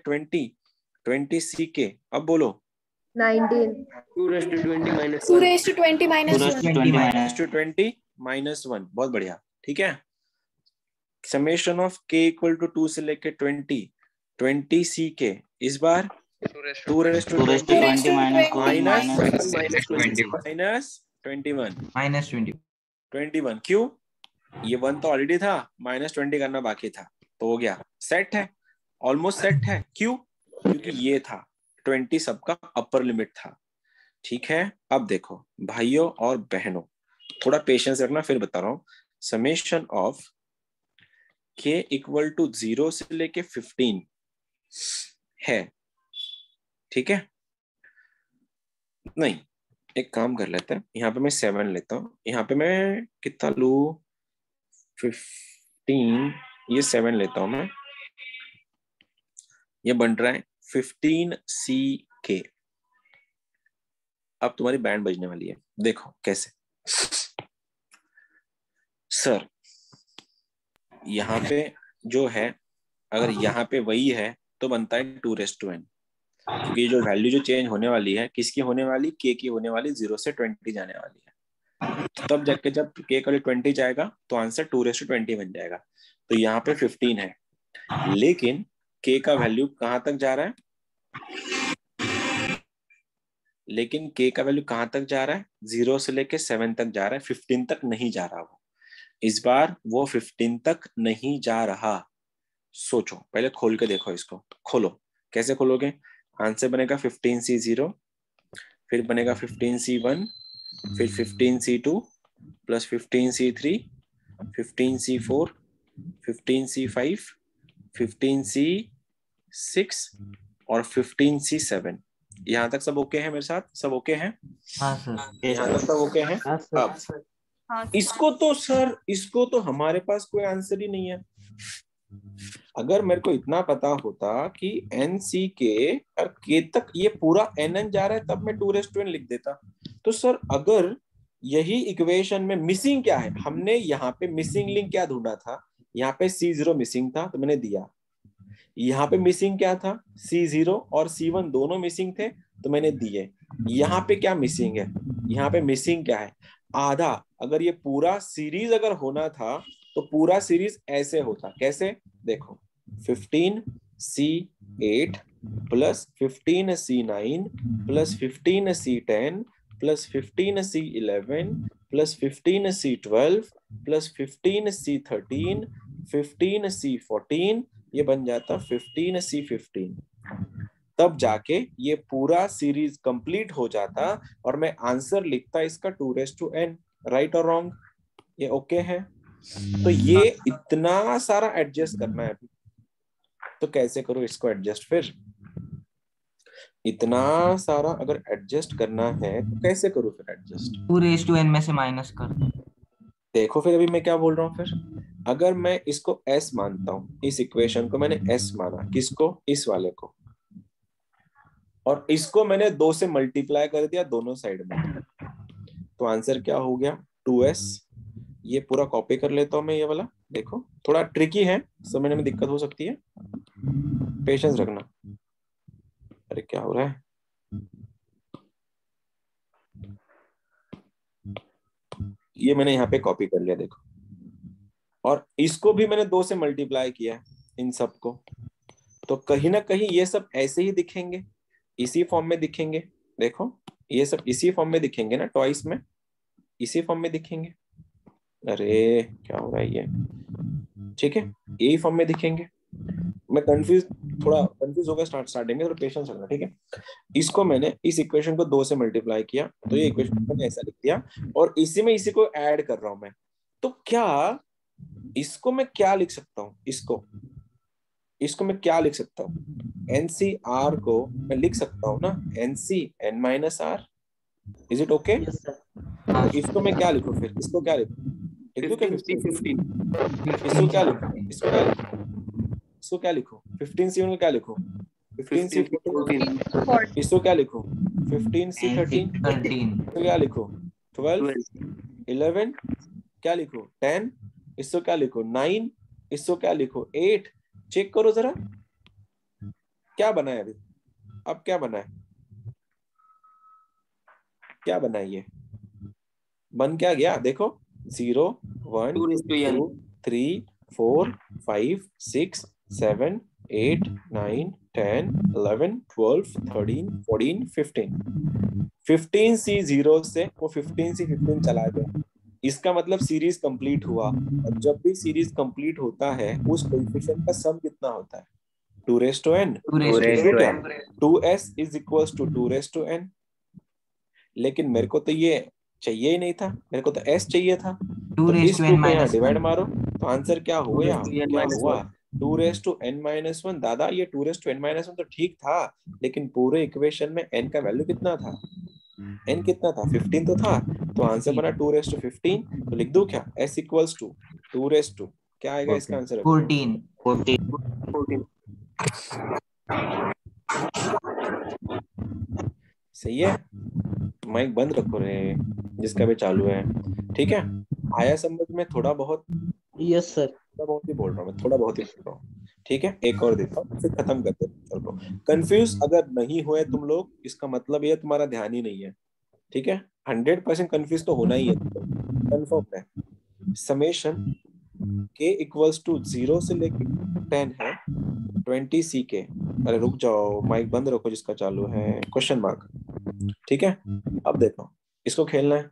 20ck, अब बोलो 19. 2:20 2:20 -1, बहुत बढ़िया, ठीक है। Summation of k equal to 2 से लेकर 20ck, इस बार 2:20 -21। क्यों? ये 1 तो ऑलरेडी था, -20 करना बाकी था, तो हो गया, सेट है, ऑलमोस्ट सेट है। क्यों? क्योंकि ये था 20 सबका अपर लिमिट था, ठीक है। अब देखो भाइयों और बहनों, थोड़ा पेशेंस रखना, फिर बता रहा हूं। Summation of k equal to 0 से लेके 15 है, ठीक है। नहीं, एक काम कर लेते हैं, यहाँ पे मैं 7 लेता हूँ, यहाँ पे मैं कितना लू, 15, ये 7 लेता हूं मैं, ये बन रहा है 15ck। अब तुम्हारी बैंड बजने वाली है, देखो कैसे। सर यहाँ पे जो है, अगर यहाँ पे वही है तो बनता है 2:n, क्योंकि जो वैल्यू जो चेंज होने वाली है, किसकी होने वाली, k की होने वाली, 0 से 20 जाने वाली है। तब जाके जब k का 20 जाएगा तो आंसर 2:20 बन जाएगा। तो यहाँ पे 15 है, लेकिन k का वैल्यू कहां तक जा रहा है, लेकिन k का वैल्यू कहां तक जा रहा है, 0 से लेके 7 तक जा रहा है, 15 तक नहीं जा रहा वो। इस बार वो 15 तक नहीं जा रहा। सोचो, पहले खोल के देखो इसको, खोलो, कैसे खोलोगे? आंसर बनेगा 15c0, फिर बनेगा 15c1, फिर 15c2 plus 15c3, 15c4, 15c5, 15c6 और 15c7। यहाँ तक सब ओके है मेरे साथ? सब ओके हैं? हाँ सर। यहाँ तक सब ओके हैं? अब इसको तो सर, इसको तो हमारे पास कोई आंसर ही नहीं है। अगर मेरे को इतना पता होता कि NCK और K तक ये पूरा NN जा रहा है, तब मैं 2:n लिख देता। तो सर अगर यही इक्वेशन में मिसिंग क्या है, हमने यहाँ पे मिसिंग लिंक क्या ढूंढा था, यहाँ पे C0 मिसिंग था तो मैंने दिया। यहाँ पे मिसिंग क्या था, C0 और C1 दोनों मिसिंग थे तो मैंने दिए। यहाँ पे क्या मिसिंग है, यहाँ पे मिसिंग क्या है, आधा। अगर ये पूरा सीरीज अगर होना था तो पूरा सीरीज ऐसे होता, कैसे देखो, 15c8 plus 15c9 plus 15c10 plus 15c11 plus 15c12 plus 15c13 15c14, ये बन जाता 15c15। तब जाके ये पूरा सीरीज कंप्लीट हो जाता और मैं आंसर लिखता इसका 2:n। राइट और रॉन्ग? ये ओके है? तो ये इतना सारा एडजस्ट करना है अभी, तो कैसे करो इसको एडजस्ट? फिर इतना सारा अगर एडजस्ट करना है तो कैसे करो फिर एडजस्ट? 2:n में से माइनस कर दो। देखो फिर अभी मैं क्या बोल रहा हूँ। फिर अगर मैं इसको s मानता हूँ, इस इक्वेशन को मैंने s माना, किसको, इस वाले को, और इसको मैंने 2 से मल्टीप्लाई कर दिया दोनों साइड में, तो आंसर क्या हो गया, 2s। ये पूरा कॉपी कर लेता हूं मैं, ये वाला देखो थोड़ा ट्रिकी है, समझने में दिक्कत हो सकती है, पेशेंस रखना। अरे क्या हो रहा है, ये मैंने यहाँ पे कॉपी कर लिया देखो, और इसको भी मैंने 2 से मल्टीप्लाई किया इन सबको, तो कहीं ना कहीं ये सब ऐसे ही दिखेंगे, इसी फॉर्म में दिखेंगे। देखो ये सब इसी फॉर्म में दिखेंगे ना, टॉइस में इसी फॉर्म में दिखेंगे। अरे क्या हो रहा है ये, ठीक है, यही फॉर्म में दिखेंगे। मैं थोड़ा कंफ्यूज होगा स्टार्टिंग में, थोड़ा पेशेंस रखना, ठीक है। इसको मैंने इस इक्वेशन को 2 से मल्टीप्लाई किया, तो ये इक्वेशन मैंने ऐसा लिख दिया, और इसी में इसी को ऐड कर रहा हूं मैं। तो क्या इसको मैं क्या लिख सकता हूँ, इसको मैं क्या लिख सकता हूँ, NCR को मैं लिख सकता हूँ ना NC n minus r, is it okay? तो इसको मैं क्या लिखूं फिर, इसको क्या लिखूं, लिख दूं क्या 15? इसको क्या लिखूं, इसको क्या लिखूं 15C को क्या लिखूं 15C 14, इसको क्या लिखूं 15C 13, इसको क्या लिखूं 12, 11 क्या लिखूं 10, इसको क्या लिखूं 9, इसको क्या लिखूं 8। चेक करो जरा क्या बना है अभी, अब क्या बना है, क्या बना है, ये बन क्या गया देखो, 0 1 2 3 4 5 6 7 8 9 10 11 12 13 14 15, 15C0 से वो 15C15 चला गया। इसका मतलब सीरीज कंप्लीट हुआ, और जब भी सीरीज कंप्लीट होता है उस कोएफिशिएंट का सम कितना होता है, 2 raised to n, 2s is equals to 2 raised to n। लेकिन मेरे को तो ये चाहिए ही नहीं था, मेरे को तो s चाहिए था, तो इस 2 को यहाँ डिवाइड मारो, तो आंसर क्या हुआ, क्या हुआ 2 raised to n minus 1। दादा ये 2 raised to n minus 1 तो ठीक था, लेकिन पूरे इक्वेशन में n का वैल्यू कितना था, n कितना था 15 तो था, तो आंसर बना 2 raised to 15। तो लिख दूं क्या s equals to 2 raised to, क्या आएगा इसका आंसर 14। सही है, माइक बंद रखो रे जिसका भी चालू है, ठीक है। आया समझ में थोड़ा बहुत? Yes sir. थोड़ा बहुत ही बोल रहा हूँ मैं, थोड़ा बहुत ही बोल रहा हूँ, ठीक है। एक और देता हूँ फिर खत्म करते हैं चलो। कंफ्यूज अगर नहीं हुए तुम लोग, इसका मतलब ये तुम्हारा ध्यान ही नहीं है, ठीक है। 100% कंफ्यूज तो होना ही है, कंफर्म है। समेशन k इक्वल्स टू 0 से लेके 10 है 20C के, अरे रुक जाओ माइक बंद रखो जिसका चालू है, क्वेश्चन मार्क, ठीक है। अब देखो इसको खेलना है,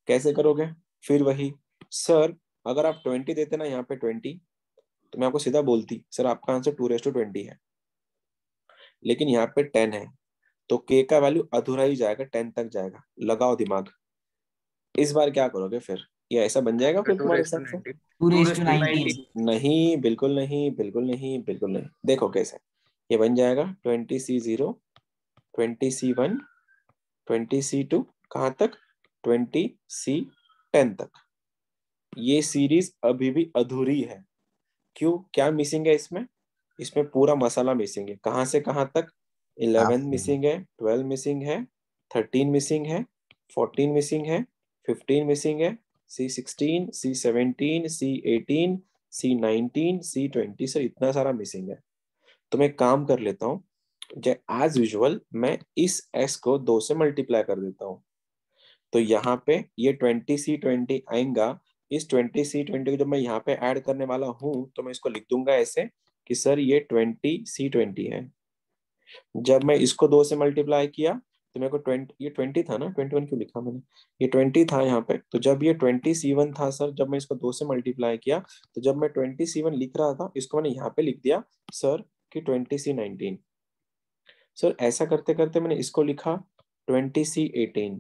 कैसे करोगे, फिर वही सर अगर आप 20 देते ना यहाँ पे 20, तो मैं आपको सीधा बोलती सर आपका आंसर 2 raised to 20 है, लेकिन यहाँ पे 10 है, तो k का वैल्यू अधूरा ही जाएगा, 10 तक जाएगा। लगाओ दिमाग, इस बार क्या करोगे फिर, ये ऐसा बन जाएगा फिर तुम्हारे साथ से? 2 raised to 19। नहीं, बिल्कुल नहीं, बिल्कुल नहीं, बिल्कुल नहीं। देखो कैसे ये बन जाएगा 20C0 20C1 20C2 कहाँ तक 20C10 तक। ये सीरीज अभी भी अधूरी है, क्यों, क्या मिसिंग है इसमें, इसमें पूरा मसाला मिसिंग है। कहाँ से कहाँ तक, 11 मिसिंग है, 12 मिसिंग है, 13 मिसिंग है, 14 मिसिंग है, 15 मिसिंग है, C16 C17 C18 C19 C20, sir इतना सारा मिसिंग है। तो मैं काम कर लेता हूँ, एज यूजुअल मैं इस s को 2 से मल्टीप्लाई कर देता हूँ, तो यहाँ पे ये 20C20 आएगा। इस 20C20 को जब मैं यहाँ पे ऐड करने वाला हूँ तो मैं इसको लिख दूंगा ऐसे कि सर ये 20C20 है। जब मैं इसको 2 से मल्टीप्लाई किया तो मेरे को 20, ये 20 था ना, 21 क्यों लिखा मैंने, ये 20 था यहाँ पे। तो जब ये 20C1 था सर, जब मैं इसको 2 से मल्टीप्लाई किया, तो जब मैं 20C1 लिख रहा था इसको मैंने यहाँ पे लिख दिया सर कि 20C19। सर ऐसा करते करते मैंने इसको लिखा 20C18,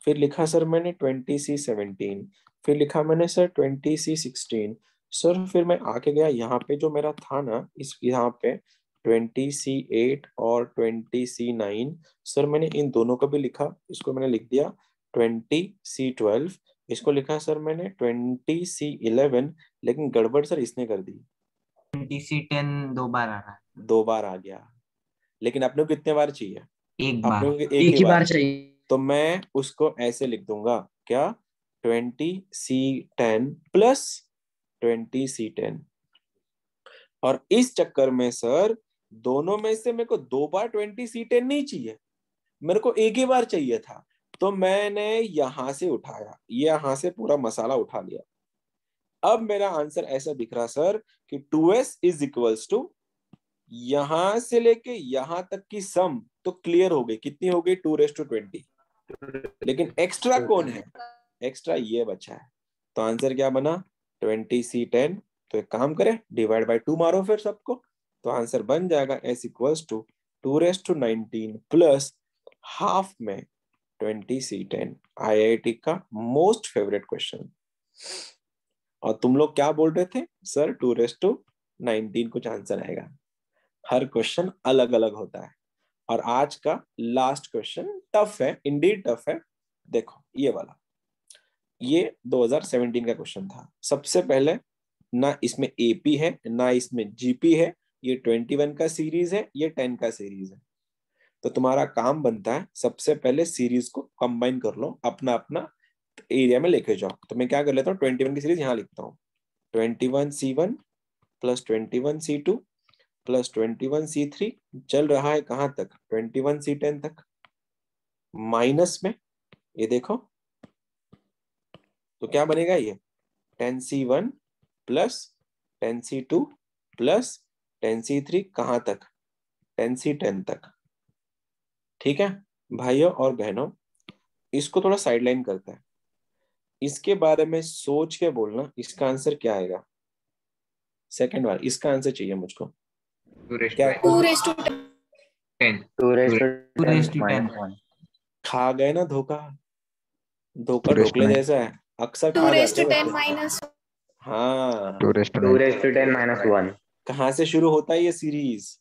फिर लिखा सर मैंने 20C17, फिर लिखा मैंने सर 20C16। सर फिर मैं आके गया यहाँ पे जो मेरा था ना, इस यहाँ पे 20C8 और 20C9, सर मैंने इन दोनों को भी लिखा, इसको मैंने लिख दिया 20C12, इसको लिखा सर मैंने 20C11, लेकिन गड़बड़ सर इसने कर दी, 20C10 दो बार आ रहा है, 2 बार आ गया, लेकिन अपने को कितने बार चाहिए, एक बार, अपने को एक ही बार चाहिए। तो मैं उसको ऐसे लिख दूंगा क्या 20C10 प्लस 20C10। और इस चक्कर में सर दोनों में से मेरे को 2 बार 20C10 नहीं चाहिए, मेरे को एक ही बार चाहिए था, तो मैंने यहां से उठाया, यहां से पूरा मसाला उठा लिया। अब मेरा आंसर ऐसा दिख रहा सर कि 2s इज इक्वल्स टू यहां से लेके यहां तक की सम तो क्लियर हो गई, कितनी हो गई 2⁻20। लेकिन एक्स्ट्रा कौन है, एक्स्ट्रा ये बचा है। तो आंसर क्या बना 20C10। तो एक काम करें, डिवाइड बाय 2 मारो फिर सबको, तो आंसर बन जाएगा s equals to 2⁻19 plus half में 20C10। IIT का मोस्ट फेवरेट क्वेश्चन। और तुम लोग क्या बोल रहे थे सर 2⁻19 कुछ आंसर आएगा। हर क्वेश्चन अलग अलग होता है। और आज का लास्ट क्वेश्चन टफ है, इंडीड टफ है। देखो ये वाला, ये 2017 का क्वेश्चन था। सबसे पहले ना इसमें एपी है ना इसमें जीपी है, ये 21 का सीरीज है, ये 10 का सीरीज है। तो तुम्हारा काम बनता है सबसे पहले सीरीज को कंबाइन कर लो, अपना अपना एरिया में लेके जाओ। तो मैं क्या कर लेता हूँ 21 की सीरीज यहाँ लिखता हूँ, 21C1 plus 21C2 plus 21C3 चल रहा है कहां तक 21C10 तक, माइनस में ये देखो तो क्या बनेगा ये 10C1 plus 10C2 plus 10C3 कहां तक 10C10 तक। ठीक है भाइयों और बहनों, इसको थोड़ा साइडलाइन करते हैं, इसके बारे में सोच के बोलना इसका आंसर क्या आएगा। सेकंड बार इसका आंसर चाहिए मुझको। 2⁻10 2⁻10 खा गए ना धोखा, धोखा 2 ढोकले जैसा है, अक्सर खा जाते हैं 2⁻10 बच्चे। माइनस हाँ 2:9 2⁻10 कहाँ से शुरू होता है ये सीरीज,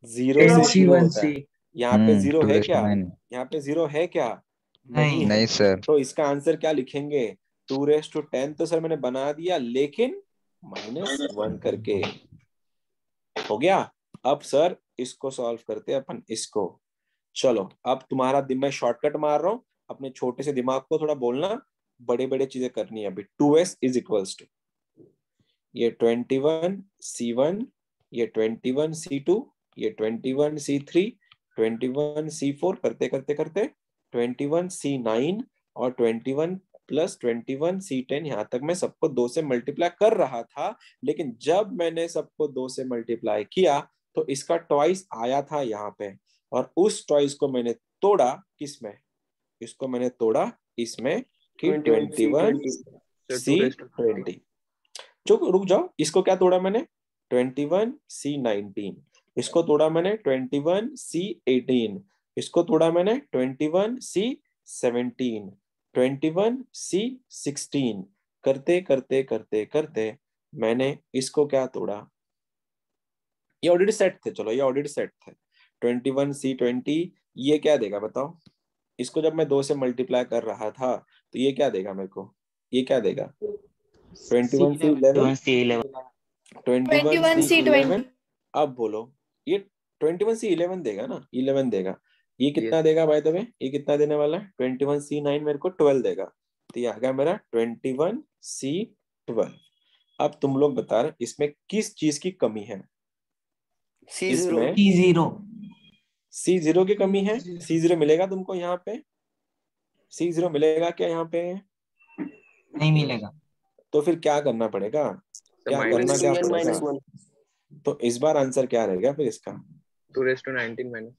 जीरो से शुरू होता है। यहाँ पे जीरो है क्या, 2:9 यहाँ पे जीरो है क्या, नहीं। है। नहीं सर। तो इसका आंसर क्या लिखेंगे 2⁻10 तो सर मैंने बना दिया, लेकिन -1 करके हो गया। अब सर इसको सॉल्व करते हैं अपन इसको। चलो अब तुम्हारा मैं शॉर्टकट मार रहा हूँ, अपने छोटे से दिमाग को थोड़ा बोलना, बड़े बड़े चीजें करनी है अभी। 2s इज इक्वल्स टू ये 21C1, ये 21C2, ये 21C3, 21C4 करते करते करते 21C9 और 21 प्लस 21C10, यहां तक मैं सबको 2 से मल्टीप्लाई कर रहा था। लेकिन जब मैंने सबको 2 से मल्टीप्लाई किया तो इसका ट्वाइस आया था यहाँ पे, और उस ट्वाइस को मैंने तोड़ा किसमें, इसको मैंने तोड़ा इसमें कि 21C20। जो रुक जाओ, इसको क्या तोड़ा मैंने 21C19, इसको तोड़ा मैंने 21C18, इसको तोड़ा मैंने 21C17, 21C16, करते करते करते करते मैंने इसको क्या तोड़ा, ये ऑलरेडी सेट थे, चलो ये ऑलरेडी सेट थे। 21C20 ये क्या देगा बताओ, इसको जब मैं 2 से मल्टीप्लाई कर रहा था तो ये क्या देगा मेरे को, ये क्या देगा 21C11, 21C11। अब बोलो ये 21C11 देगा ना, 11 देगा। ये कितना देगा बाय द वे, ये कितना देने वाला है 21C9 मेरे को 12 देगा, तो ये आ गया मेरा 21C12। अब तुम लोग बता रहे इसमें किस चीज की कमी है, इसमें C0 की कमी है। C0 मिलेगा तुमको यहाँ पे, C0 मिलेगा क्या यहाँ पे, नहीं मिलेगा। तो फिर क्या करना पड़ेगा, क्या करना क्या पड़ेगा। तो इस बार आंसर क्या रहेगा फिर इसका 19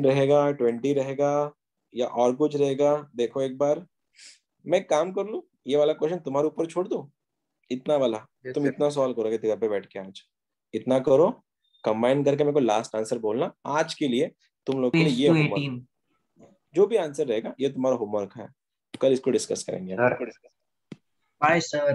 रहेगा, 20 रहेगा या और कुछ रहेगा। देखो एक बार मैं काम कर लूं, ये वाला क्वेश्चन तुम्हारे ऊपर छोड़ दो, इतना वाला तुम इतना सॉल्व करोगे घर पे बैठ के, आज इतना करो, कंबाइन करके मेरे को लास्ट आंसर बोलना। आज के लिए तुम लोग के लिए ये होमवर्क, जो भी आंसर रहेगा ये तुम्हारा होमवर्क है, कल इसको डिस्कस करेंगे। Bye sir.